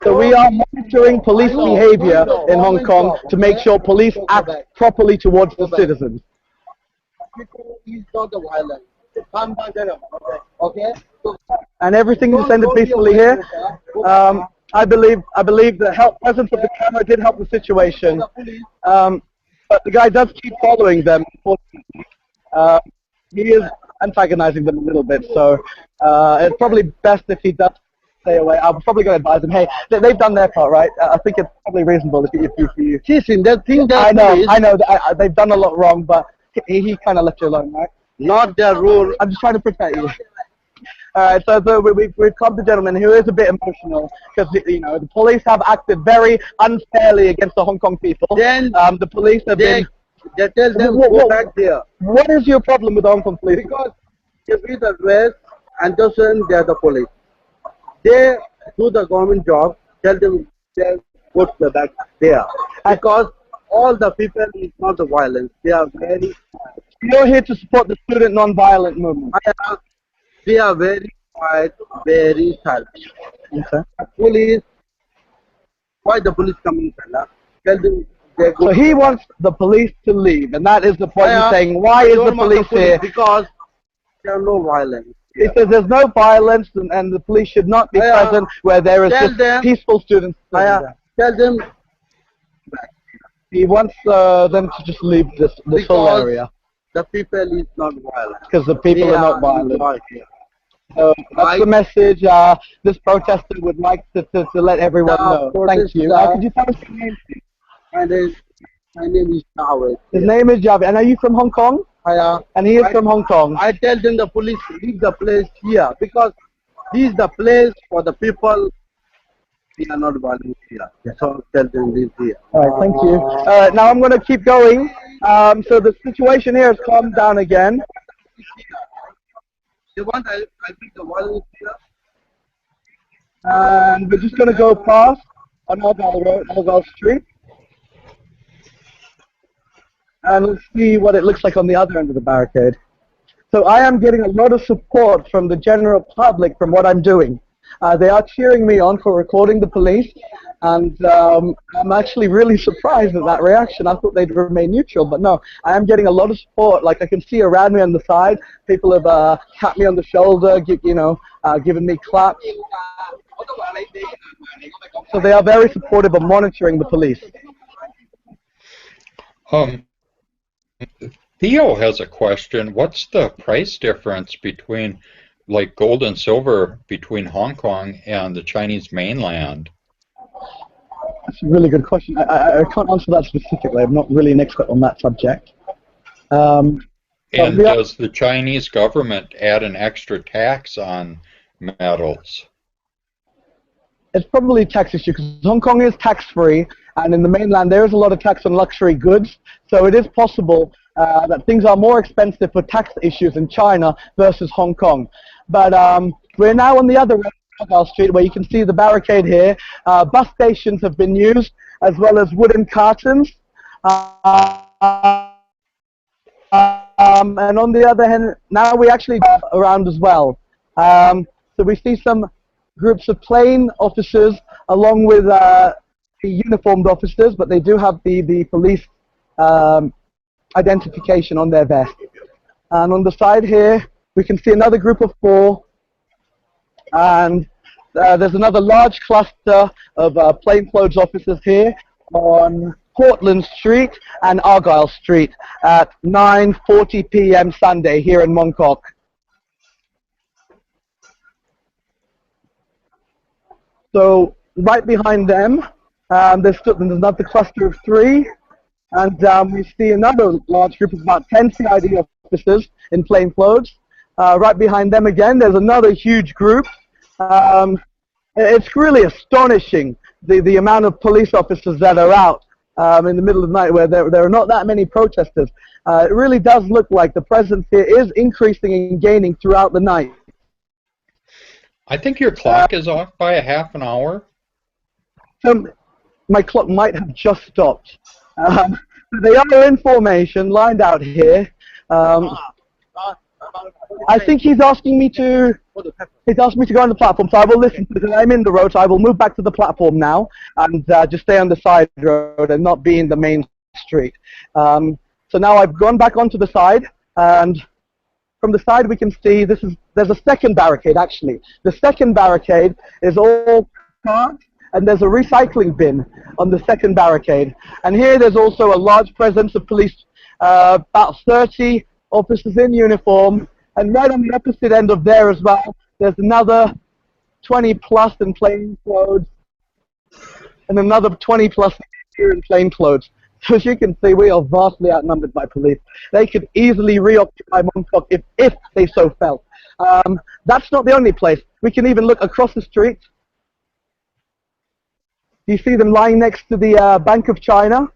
So we are monitoring police behavior in Hong Kong to make sure police act properly towards the citizens. He's not the violent. Calm down, okay? So, And everything is ended peacefully here. I believe the presence of the camera did help the situation. But the guy does keep following them. He is antagonizing them a little bit, so it's probably best if he does stay away. I'm probably going to advise him, hey, they've done their part, right? I think it's probably reasonable if you listen, the thing that I know that they've done a lot wrong, but he kind of left you alone, right? not the rule. I'm just trying to protect you. Alright, so we've come the gentleman who is a bit emotional because, you know, the police have acted very unfairly against the Hong Kong people. Then the police have been... They tell them go back there. What is your problem with the Hong Kong police? Because if we the rest and doesn't, they are the police. They do the government job, tell them they go to the back there. Because all the people is not the violence. They are very... You're here to support the student non-violent movement. They are very quiet, very silent. Okay. Police, why the police coming, fella? Tell them they go. So he wants the police to leave, and that is the point he's saying. Why is the police here? Because there are no violence. He says there's no violence, and the police should not be present where there is just peaceful students. Tell them he wants them to just leave this whole area. The people is not violent. Because the people are not violent. So that's the message this protester would like to let everyone know. Thank you. Could you tell us your name, please? My name is Jame. His name is Jame. And are you from Hong Kong? And he is from Hong Kong. I tell them the police leave the place here because this is the place for the people. We are not violent here. So tell them leave here. All right, thank you. Now I'm going to keep going. So the situation here has calmed down again. You want I pick the violence here? And we're just going to go past on Argyle Street. And let's see what it looks like on the other end of the barricade. So I am getting a lot of support from the general public from what I'm doing. They are cheering me on for recording the police, and I'm actually really surprised at that reaction. I thought they'd remain neutral, but no, I am getting a lot of support. Like I can see around me on the side, people have tapped me on the shoulder, given me claps. So they are very supportive of monitoring the police. Theo has a question. What's the price difference between, like, gold and silver between Hong Kong and the Chinese mainland? That's a really good question. I can't answer that specifically. I'm not really an expert on that subject. And does the Chinese government add an extra tax on metals? It's probably a tax issue because Hong Kong is tax-free, and in the mainland there is a lot of tax on luxury goods. So it is possible that things are more expensive for tax issues in China versus Hong Kong. But we're now on the other end of Argyle Street, where you can see the barricade here. Bus stations have been used, as well as wooden cartons. And on the other hand, now we actually go around as well. So we see some groups of plain officers along with the uniformed officers, but they do have the police identification on their vest. And on the side here, we can see another group of 4, and there's another large cluster of plainclothes officers here on Portland Street and Argyle Street at 9:40 p.m. Sunday here in Mong Kok. So right behind them, there's another cluster of 3 And we see another large group of about 10 CID officers in plain clothes. Right behind them again, there's another huge group. It's really astonishing, the amount of police officers that are out in the middle of the night where there are not that many protesters. It really does look like the presence here is increasing and gaining throughout the night. I think your clock is off by a half an hour. My clock might have just stopped. They are in formation, lined out here. I think he's asking me to. He's asked me to go on the platform, so I will listen to it. I'm in the road, so I will move back to the platform now and just stay on the side road and not be in the main street. So now I've gone back onto the side, and from the side we can see there's a second barricade actually. The second barricade is all cars, and there's a recycling bin on the second barricade. And here there's also a large presence of police, about 30 officers in uniform, and right on the opposite end of there as well, there's another 20 plus in plain clothes, and another 20 plus here in plain clothes. So as you can see, we are vastly outnumbered by police. They could easily reoccupy Mong Kok if they so felt. That's not the only place. We can even look across the street. Do you see them lying next to the Bank of China?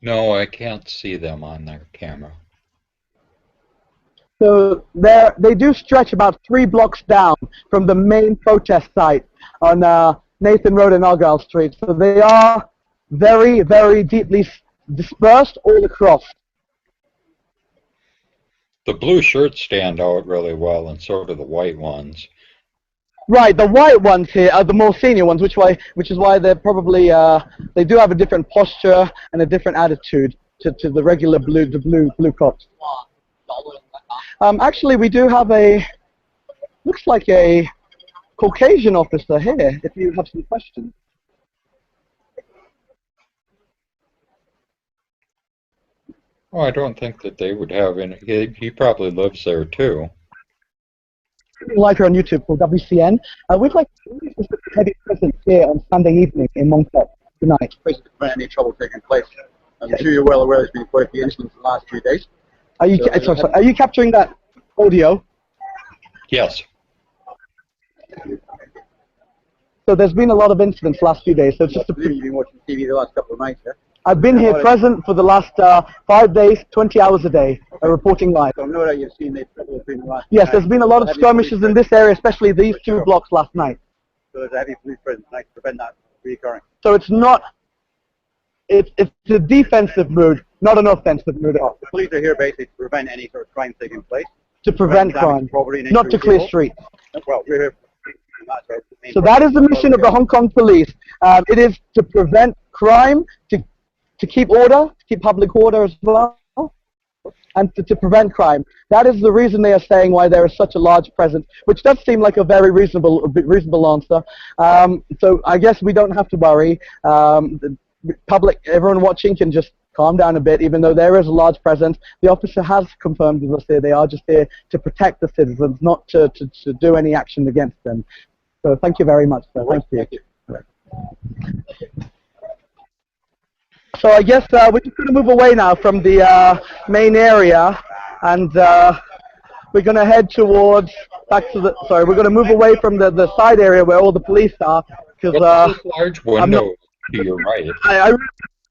No, I can't see them on their camera. So they do stretch about 3 blocks down from the main protest site on Nathan Road and Argyle Street. So they are very, very deeply dispersed all across. The blue shirts stand out really well, and so do the white ones. Right, the white ones here are the more senior ones, which is why they're probably they do have a different posture and a different attitude to the regular blue cops. Actually, we do have looks like a Caucasian officer here, if you have some questions. Oh, I don't think that they would have any. He probably lives there too. Like her on YouTube called WCN. We'd like to heavy presence here on Sunday evening in Mong Kok tonight. Basically, to prevent any trouble taking place. I'm sure you're well aware there's been quite a few incidents in the last few days. Are you capturing that audio? Yes. So there's been a lot of incidents last few days. So it's just You've been watching TV the last couple of nights, yeah? I've been here present for the last 5 days, 20 hours a day, reporting live. So no doubt you've seen the trouble between the last. Yes, there's been a lot of skirmishes in this area, especially these 2 blocks last night. So there's a heavy police presence tonight to prevent that reoccurring. So it's not. It's a defensive mood, not an offensive mood at all. The police are here basically to prevent any sort of crime taking place. To prevent crime, not to clear streets. Well, we're here. So that is the mission of the Hong Kong police. It is to prevent crime, to keep order, to keep public order as well, and to prevent crime. That is the reason they are saying why there is such a large presence, which does seem like a very reasonable answer. So I guess we don't have to worry. The public, everyone watching can just calm down a bit, even though there is a large presence. The officer has confirmed with us here they are just here to protect the citizens, not to do any action against them. So thank you very much, sir. Thank you. So I guess we're just going to move away now from the main area, and we're going to head towards we're going to move away from the side area where all the police are, because what's this large window to your right? I really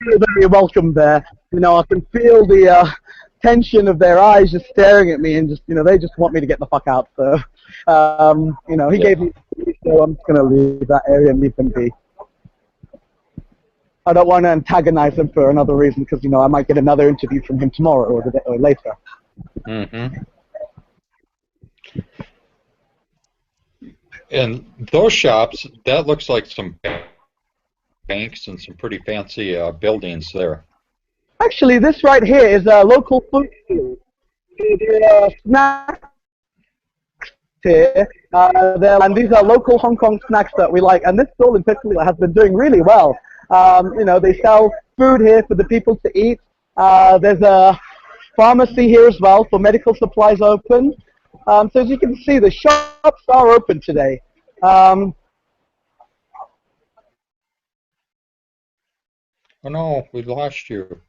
feel very welcome there. You know, I can feel the tension of their eyes just staring at me, and just, you know, they just want me to get the fuck out. So, you know, he gave me, so I'm just going to leave that area and leave them be. I don't want to antagonize him for another reason, because, you know, I might get another interview from him tomorrow or later. Mm-hmm. And those shops, that looks like some banks and some pretty fancy buildings there. Actually, this right here is a local food store. There are snacks here, and these are local Hong Kong snacks that we like. And this stall in particular has been doing really well. You know, they sell food here for the people to eat. There's a pharmacy here as well for medical supplies open. So as you can see, the shops are open today. Oh no, we lost you.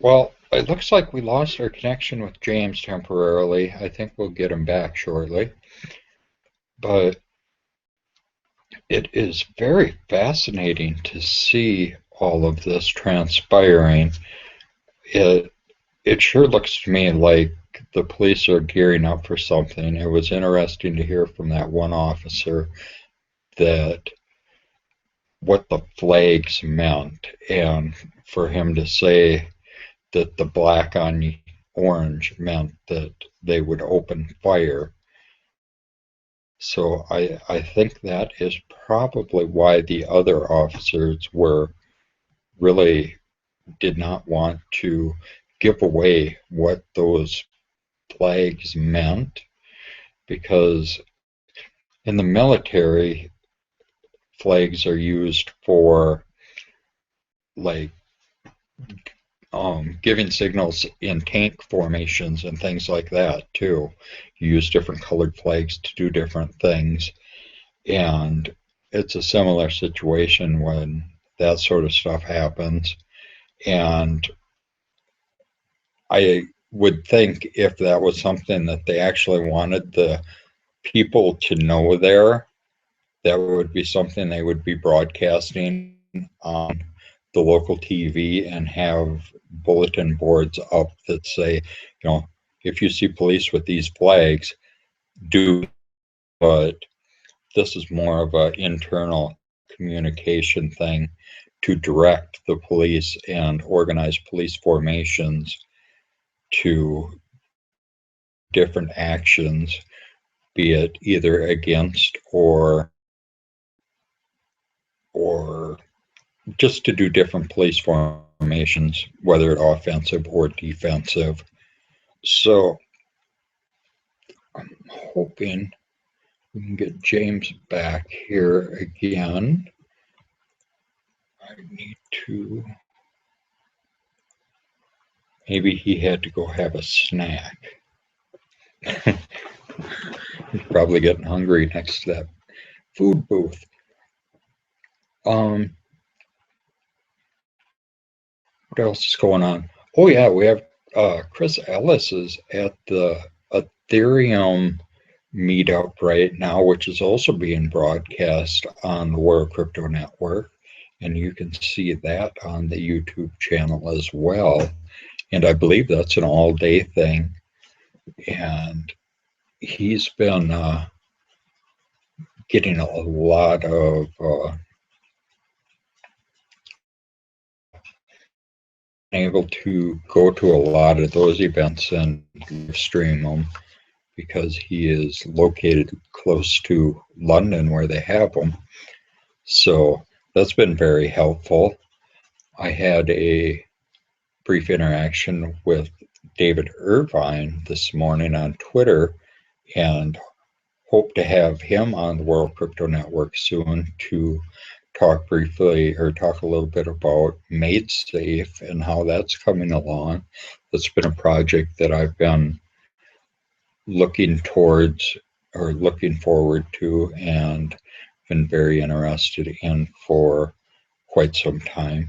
Well, it looks like we lost our connection with James temporarily. I think we'll get him back shortly. But it is very fascinating to see all of this transpiring. It it sure looks to me like the police are gearing up for something. It was interesting to hear from that one officer that what the flags meant, and for him to say that the black on orange meant that they would open fire. So I think that is probably why the other officers really did not want to give away what those flags meant, because in the military, flags are used for like giving signals in tank formations and things like that too. You use different colored flags to do different things, and it's a similar situation when that sort of stuff happens. And I would think if that was something that they actually wanted the people to know there, that would be something they would be broadcasting on the local TV and have bulletin boards up that say, if you see police with these flags, do. But this is more of an internal communication thing to direct the police and organize police formations to different actions, be it either against or just to do different police formations, whether offensive or defensive. So I'm hoping we can get James back here again. I need to, maybe he had to go have a snack. He's probably getting hungry next to that food booth. What else is going on? Oh yeah, we have Chris Ellis is at the Ethereum meetup right now, which is also being broadcast on the World Crypto Network, and you can see that on the YouTube channel as well. And I believe that's an all-day thing, and he's been getting a lot of able to go to a lot of those events and stream them, because he is located close to London where they have them. So that's been very helpful. I had a brief interaction with David Irvine this morning on Twitter, and hope to have him on the World Crypto Network soon to talk briefly or talk a little bit about MadeSafe and how that's coming along. That's been a project that I've been looking towards or looking forward to and been very interested in for quite some time.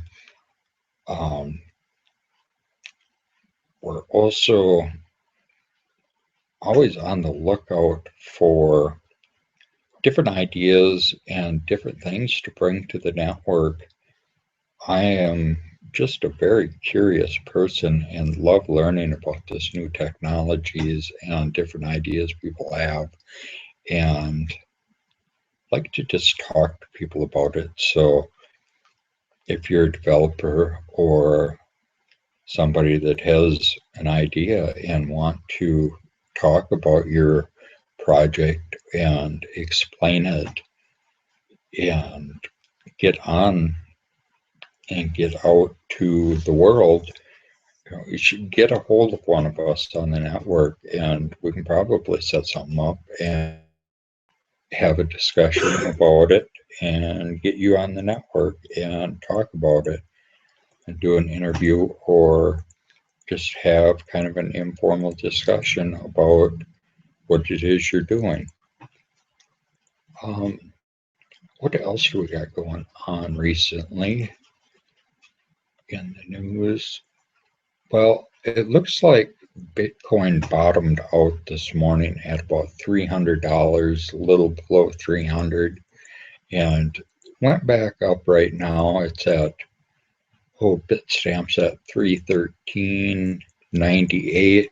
We're also always on the lookout for different ideas and different things to bring to the network. I am just a very curious person and love learning about this new technologies and different ideas people have, and like to just talk to people about it. So if you're a developer or somebody that has an idea and want to talk about your project and explain it and get on and get out to the world, you should get a hold of one of us on the network, and we can probably set something up and have a discussion about it and get you on the network and talk about it and do an interview, or just have kind of an informal discussion about what it is you're doing. What else do we got going on recently in the news? Well, it looks like Bitcoin bottomed out this morning at about $300, a little below 300, and went back up right now. It's at, Bitstamps at 313.98.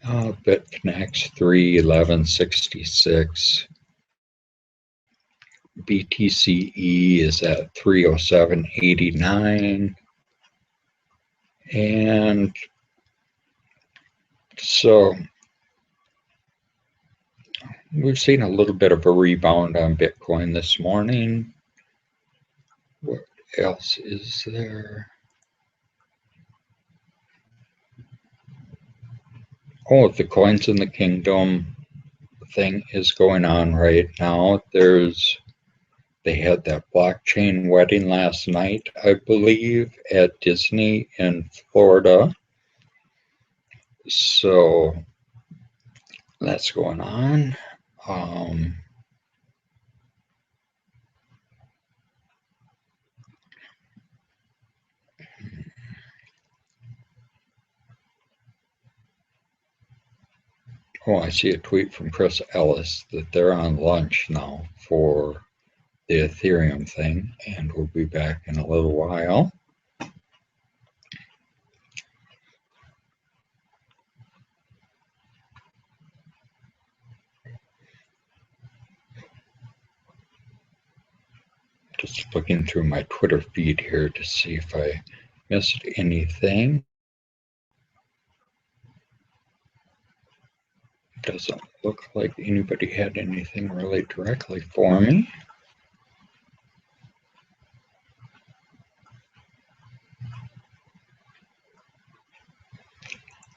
Bitfinex 311.66. BTCE is at 307.89. And so we've seen a little bit of a rebound on Bitcoin this morning. What else is there? Oh, the Coins in the Kingdom thing is going on right now. They had that blockchain wedding last night, I believe, at Disney in Florida. So that's going on. Oh, I see a tweet from Chris Ellis that they're on lunch now for the Ethereum thing, and we'll be back in a little while. Just looking through my Twitter feed here to see if I missed anything. Doesn't look like anybody had anything really directly for me.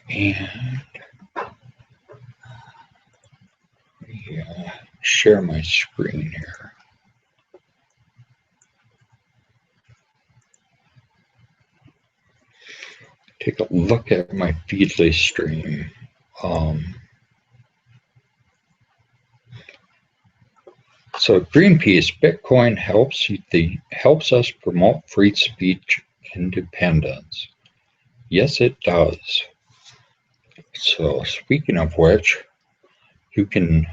And yeah, share my screen here. Take a look at my Feedly stream. So Greenpeace, Bitcoin helps us promote free speech independence. Yes, it does. So speaking of which, you can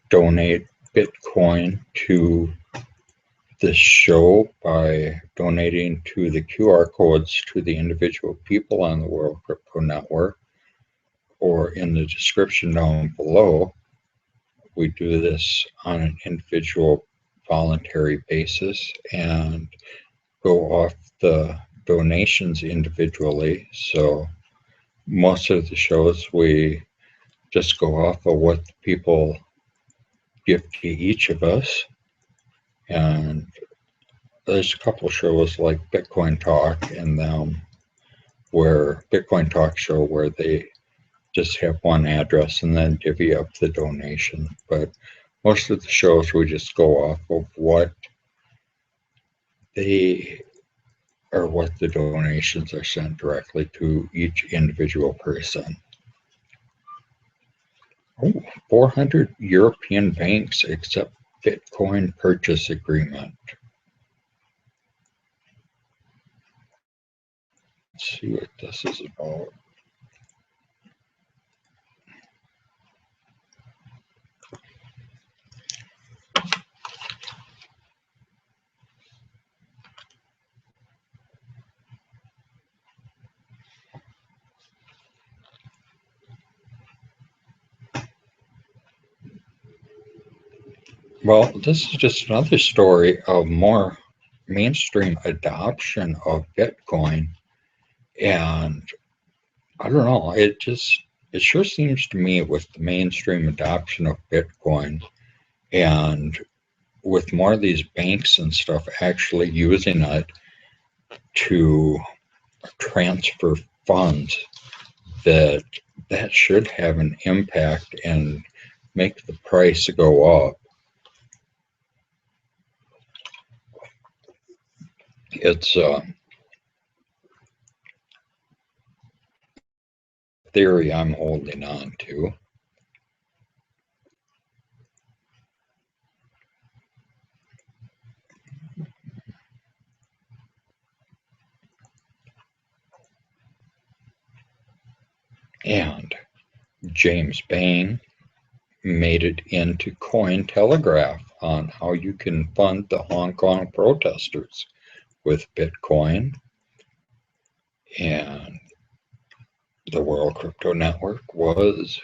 donate Bitcoin to this show by donating to the QR codes to the individual people on the World Crypto Network, or in the description down below. We do this on an individual voluntary basis and go off the donations individually. So most of the shows we just go off of what the people give to each of us. And there's a couple shows like Bitcoin Talk and them, where Bitcoin Talk show where they just have one address and then divvy up the donation. But most of the shows we just go off of what the donations are sent directly to each individual person. Oh, 400 European banks accept Bitcoin purchase agreement. Let's see what this is about. Well, this is just another story of more mainstream adoption of Bitcoin. And I don't know, it sure seems to me with the mainstream adoption of Bitcoin and with more of these banks and stuff actually using it to transfer funds, that should have an impact and make the price go up. It's a theory I'm holding on to. And James Bain made it into Cointelegraph on how you can fund the Hong Kong protesters with Bitcoin. And the World Crypto Network was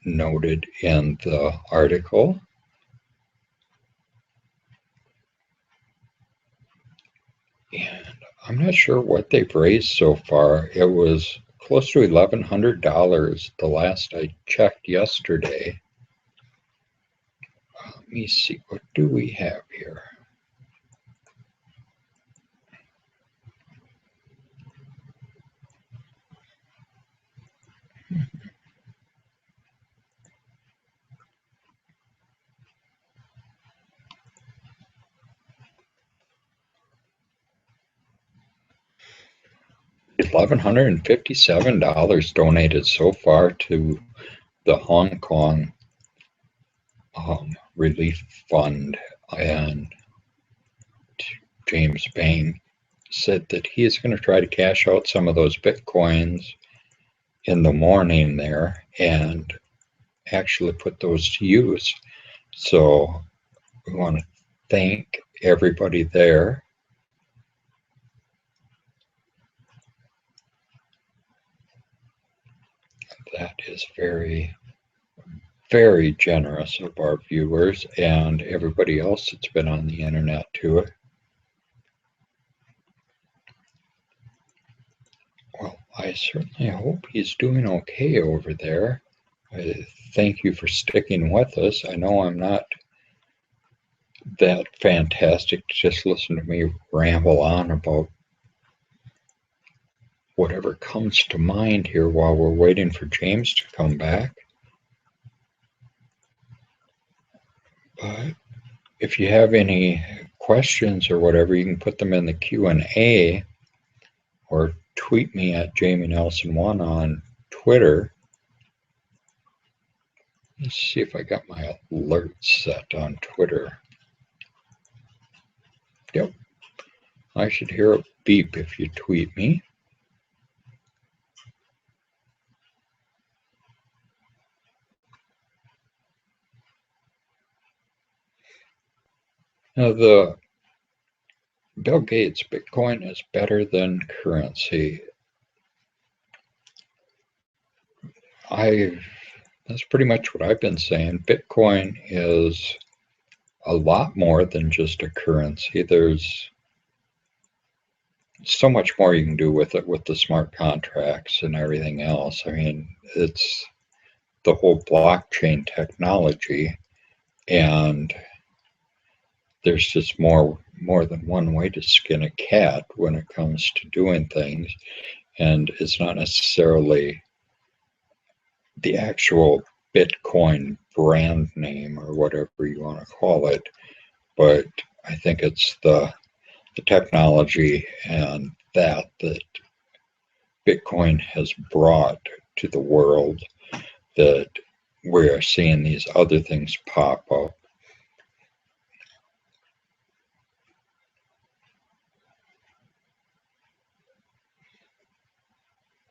noted in the article. And I'm not sure what they've raised so far. It was close to $1,100 the last I checked yesterday. Let me see, what do we have here? $1,157 donated so far to the Hong Kong Relief Fund, and James Bain said that he is going to try to cash out some of those Bitcoins in the morning there and actually put those to use. So we want to thank everybody there. That is very, very generous of our viewers and everybody else that's been on the internet to it. Well, I certainly hope he's doing okay over there. I thank you for sticking with us. I know I'm not that fantastic to just listen to me ramble on about whatever comes to mind here while we're waiting for James to come back. But if you have any questions or whatever, you can put them in the Q&A or tweet me at Jame Nelson1 on Twitter. Let's see if I got my alerts set on Twitter. Yep. I should hear a beep if you tweet me. Now, the Bill Gates, Bitcoin is better than currency. That's pretty much what I've been saying. Bitcoin is a lot more than just a currency. There's so much more you can do with it with the smart contracts and everything else. I mean, it's the whole blockchain technology, and there's just more than one way to skin a cat when it comes to doing things. And it's not necessarily the actual Bitcoin brand name or whatever you want to call it, but I think it's the technology and that Bitcoin has brought to the world that we are seeing these other things pop up.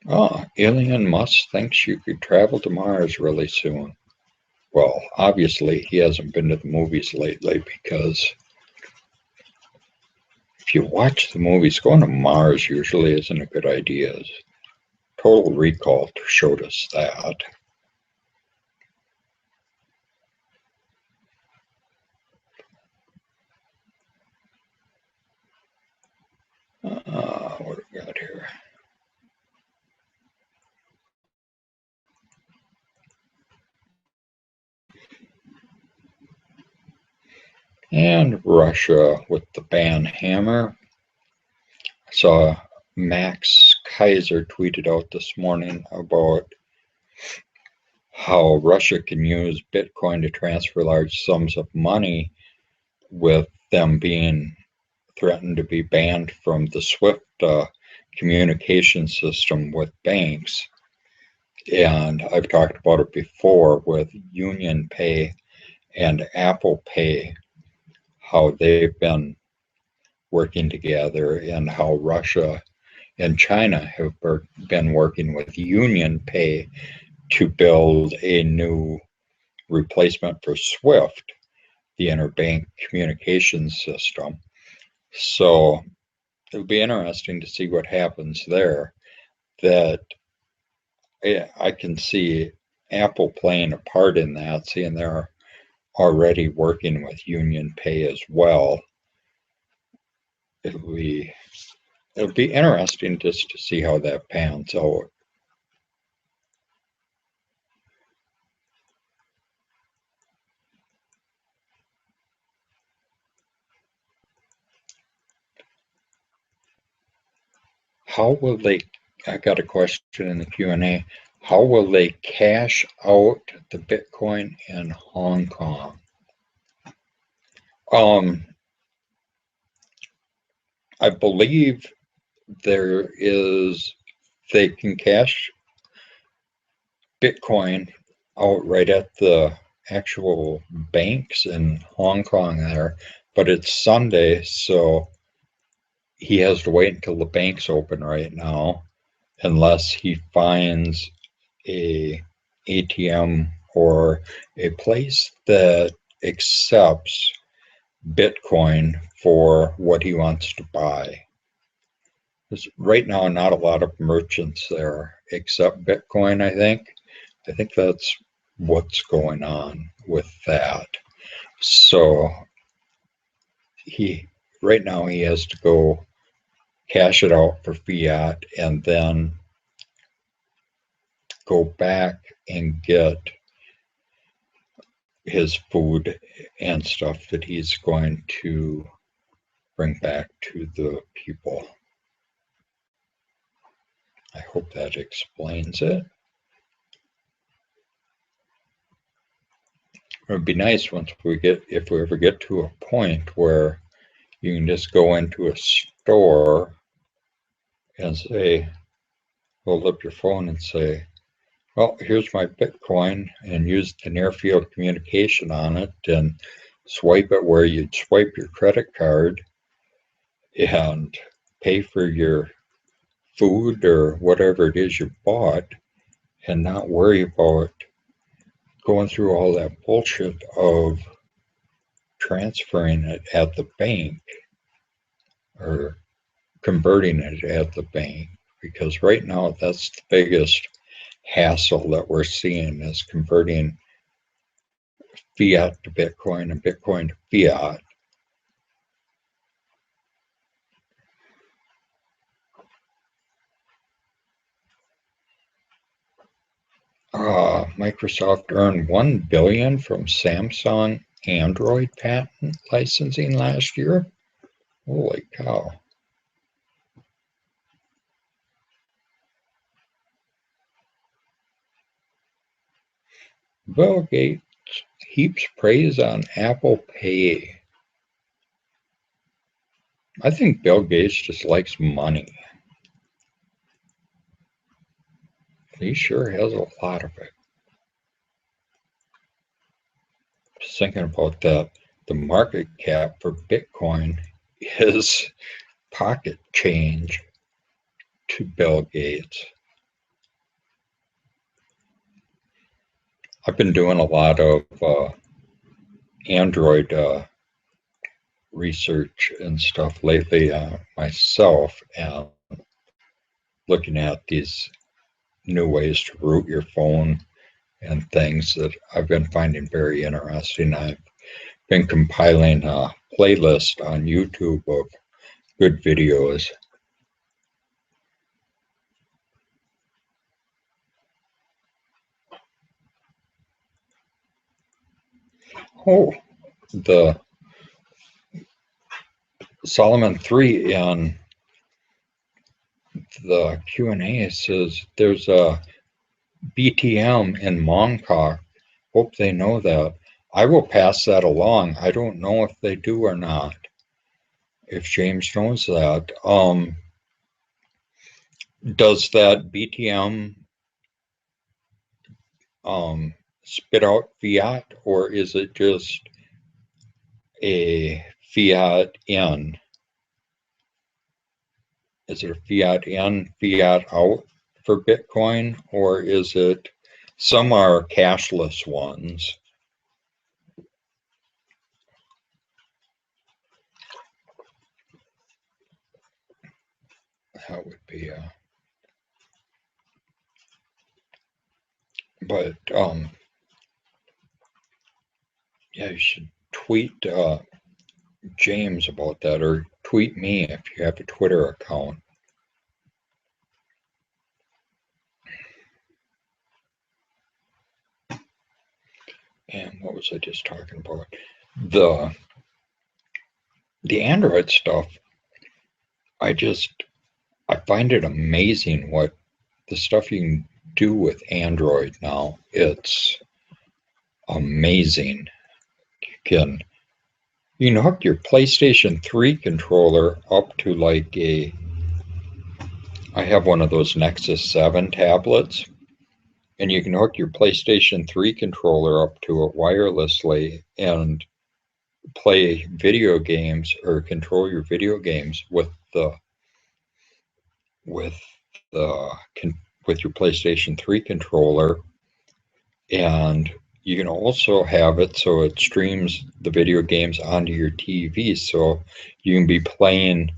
Oh, Elon Musk thinks you could travel to Mars really soon. Well, obviously he hasn't been to the movies lately, because if you watch the movies, going to Mars usually isn't a good idea. Total Recall showed us that. What do we got here? And Russia with the ban hammer. I saw Max Kaiser tweeted out this morning about how Russia can use Bitcoin to transfer large sums of money, with them being threatened to be banned from the SWIFT communication system with banks. And I've talked about it before with Union Pay and Apple Pay, how they've been working together, and how Russia and China have been working with Union Pay to build a new replacement for SWIFT, the interbank communications system. So it'll be interesting to see what happens there. That I can see Apple playing a part in that, seeing they're already working with Union Pay as well. It'll be interesting just to see how that pans out. How will they, I got a question in the Q&A, how will they cash out the Bitcoin in Hong Kong? I believe they can cash Bitcoin out right at the actual banks in Hong Kong there, but it's Sunday, so he has to wait until the bank's open right now, unless he finds a ATM or a place that accepts Bitcoin for what he wants to buy. There's right now not a lot of merchants there accept Bitcoin, I think. I think that's what's going on with that. So right now he has to go cash it out for fiat and then go back and get his food and stuff that he's going to bring back to the people. I hope that explains it. It would be nice if we ever get to a point where you can just go into a store and say, hold up your phone and say, well, here's my Bitcoin, and use the near field communication on it and swipe it where you'd swipe your credit card and pay for your food or whatever it is you bought, and not worry about going through all that bullshit of transferring it at the bank or converting it at the bank, because right now that's the biggest hassle that we're seeing, is converting fiat to Bitcoin and Bitcoin to fiat. Microsoft earned $1 billion from Samsung Android patent licensing last year. Holy cow. Bill Gates heaps praise on Apple Pay. I think Bill Gates just likes money. He sure has a lot of it. Just thinking about that, the market cap for Bitcoin is pocket change to Bill Gates. I've been doing a lot of Android research and stuff lately myself, and looking at these new ways to root your phone and things that I've been finding very interesting. I've been compiling a playlist on YouTube of good videos. Oh, the Solomon 3 in the Q&A says there's a BTM in Mong Kok. Hope they know that. I will pass that along. I don't know if they do or not. If James knows that. Does that BTM spit out fiat, or is it just a fiat in? is it a fiat in, fiat out for Bitcoin, or is it, some are cashless ones. That would be but yeah, you should tweet James about that, or tweet me if you have a Twitter account. And what was I just talking about? The Android stuff, I find it amazing what the stuff you can do with Android now. It's amazing. You can hook your PlayStation 3 controller up to like I have one of those Nexus 7 tablets, and you can hook your PlayStation 3 controller up to it wirelessly and play video games or control your video games with with your PlayStation 3 controller. And you can also have it so it streams the video games onto your TV, so you can be playing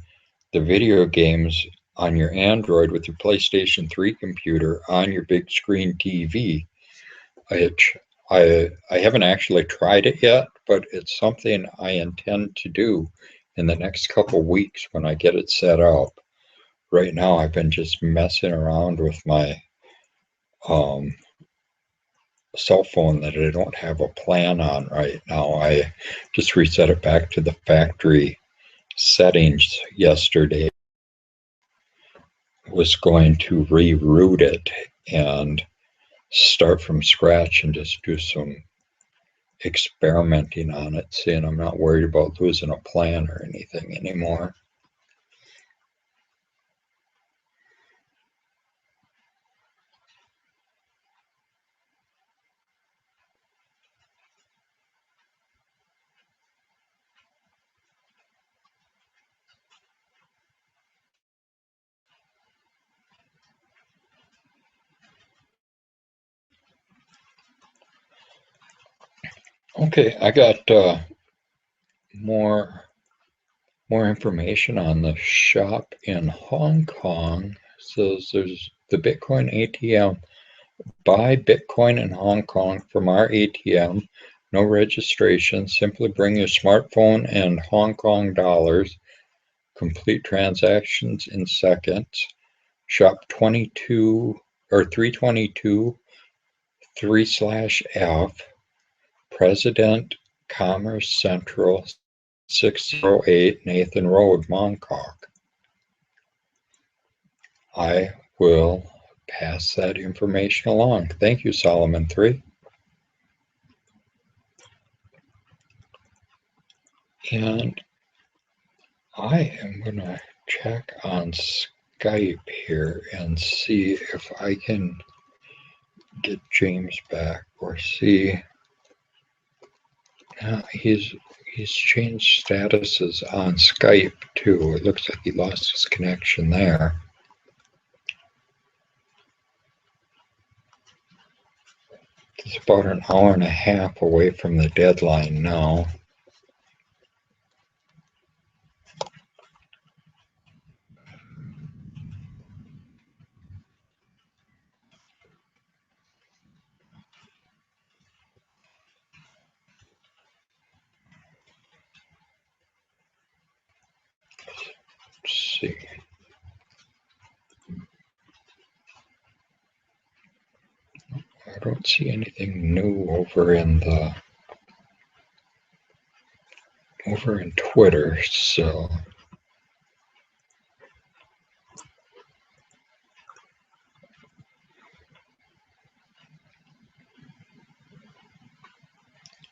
the video games on your Android with your PlayStation 3 computer on your big screen TV. I haven't actually tried it yet, but it's something I intend to do in the next couple weeks when I get it set up. Right now, I've been just messing around with my cell phone that I don't have a plan on right now. I just reset it back to the factory settings yesterday. Was going to reroute it and start from scratch and just do some experimenting on it, seeing I'm not worried about losing a plan or anything anymore. Okay, I got more information on the shop in Hong Kong. It says there's the Bitcoin ATM. Buy Bitcoin in Hong Kong from our ATM. No registration. Simply bring your smartphone and Hong Kong dollars. Complete transactions in seconds. Shop 22 or 322 3/F. President Commerce Central, 608 Nathan Road, Mong Kok. I will pass that information along. Thank you, Solomon 3. And I am going to check on Skype here and see if I can get James back, or see. He's changed statuses on Skype too. It looks like he lost his connection there. It's about an hour and a half away from the deadline now. Let's see. I don't see anything new over in Twitter, so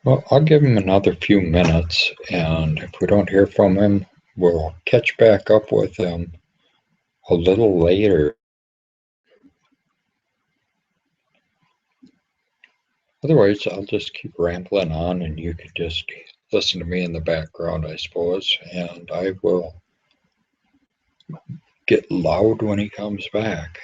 well, I'll give him another few minutes, and if we don't hear from him, we'll catch back up with him a little later. Otherwise, I'll just keep rambling on, and you can just listen to me in the background, I suppose, and I will get loud when he comes back.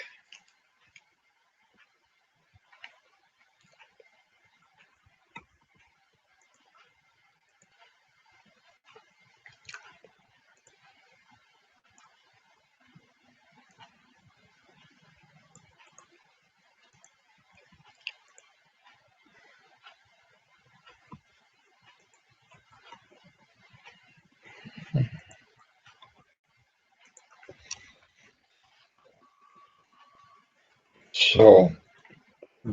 So,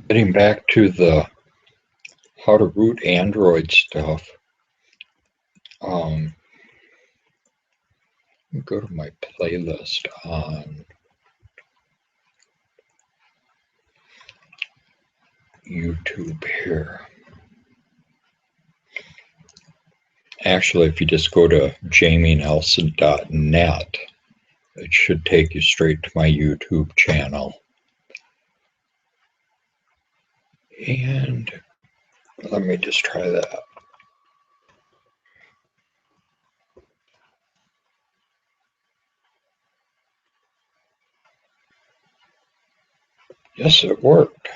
getting back to the how to root Android stuff, go to my playlist on YouTube here. Actually, if you just go to jamenelson.net, it should take you straight to my YouTube channel. And let me just try that. Yes, it worked.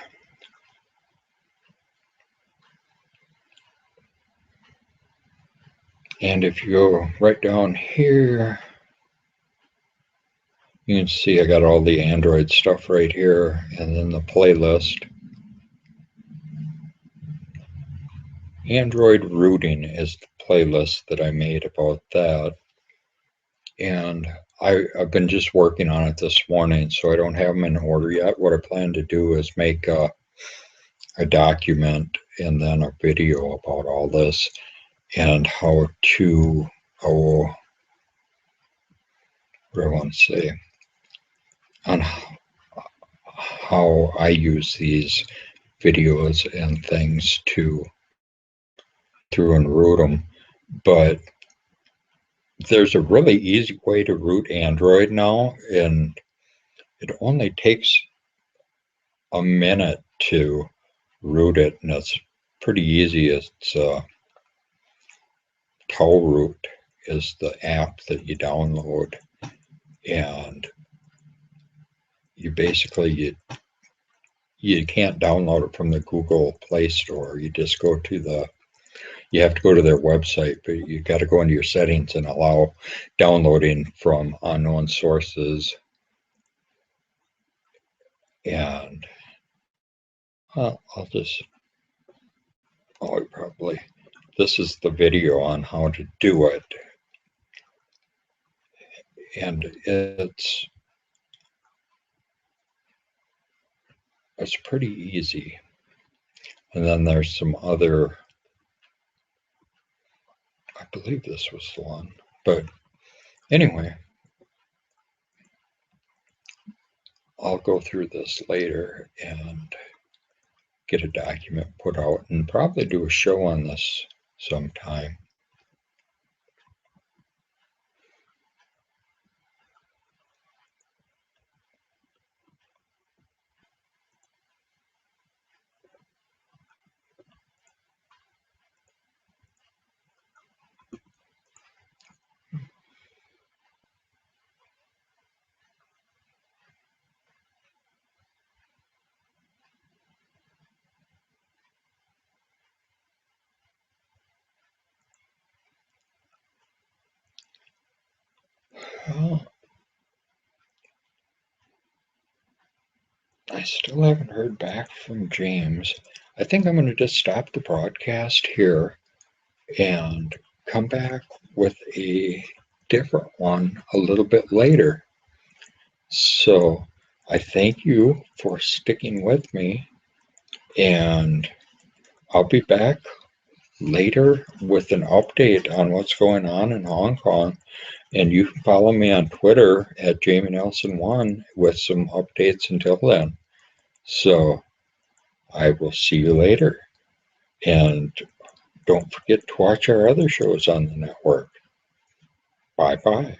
And if you go right down here, you can see I got all the Android stuff right here, and then the playlist. Android routing is the playlist that I made about that. And I've been just working on it this morning, so I don't have them in order yet. What I plan to do is make a document and then a video about all this and how to, what do I want to say, on how I use these videos and things to through and root them. But there's a really easy way to root Android now, and it only takes a minute to root it, and it's pretty easy. It's Root is the app that you download, and you basically you can't download it from the Google Play Store. You just go to you have to go to their website, but you got to go into your settings and allow downloading from unknown sources. And this is the video on how to do it. And it's pretty easy. And then there's some other, I believe this was the one, but anyway, I'll go through this later and get a document put out and probably do a show on this sometime. Well, I still haven't heard back from James. I think I'm going to just stop the broadcast here and come back with a different one a little bit later. So I thank you for sticking with me, and I'll be back later with an update on what's going on in Hong Kong. And you can follow me on Twitter at JameNelson1 with some updates until then. So I will see you later. And don't forget to watch our other shows on the network. Bye-bye.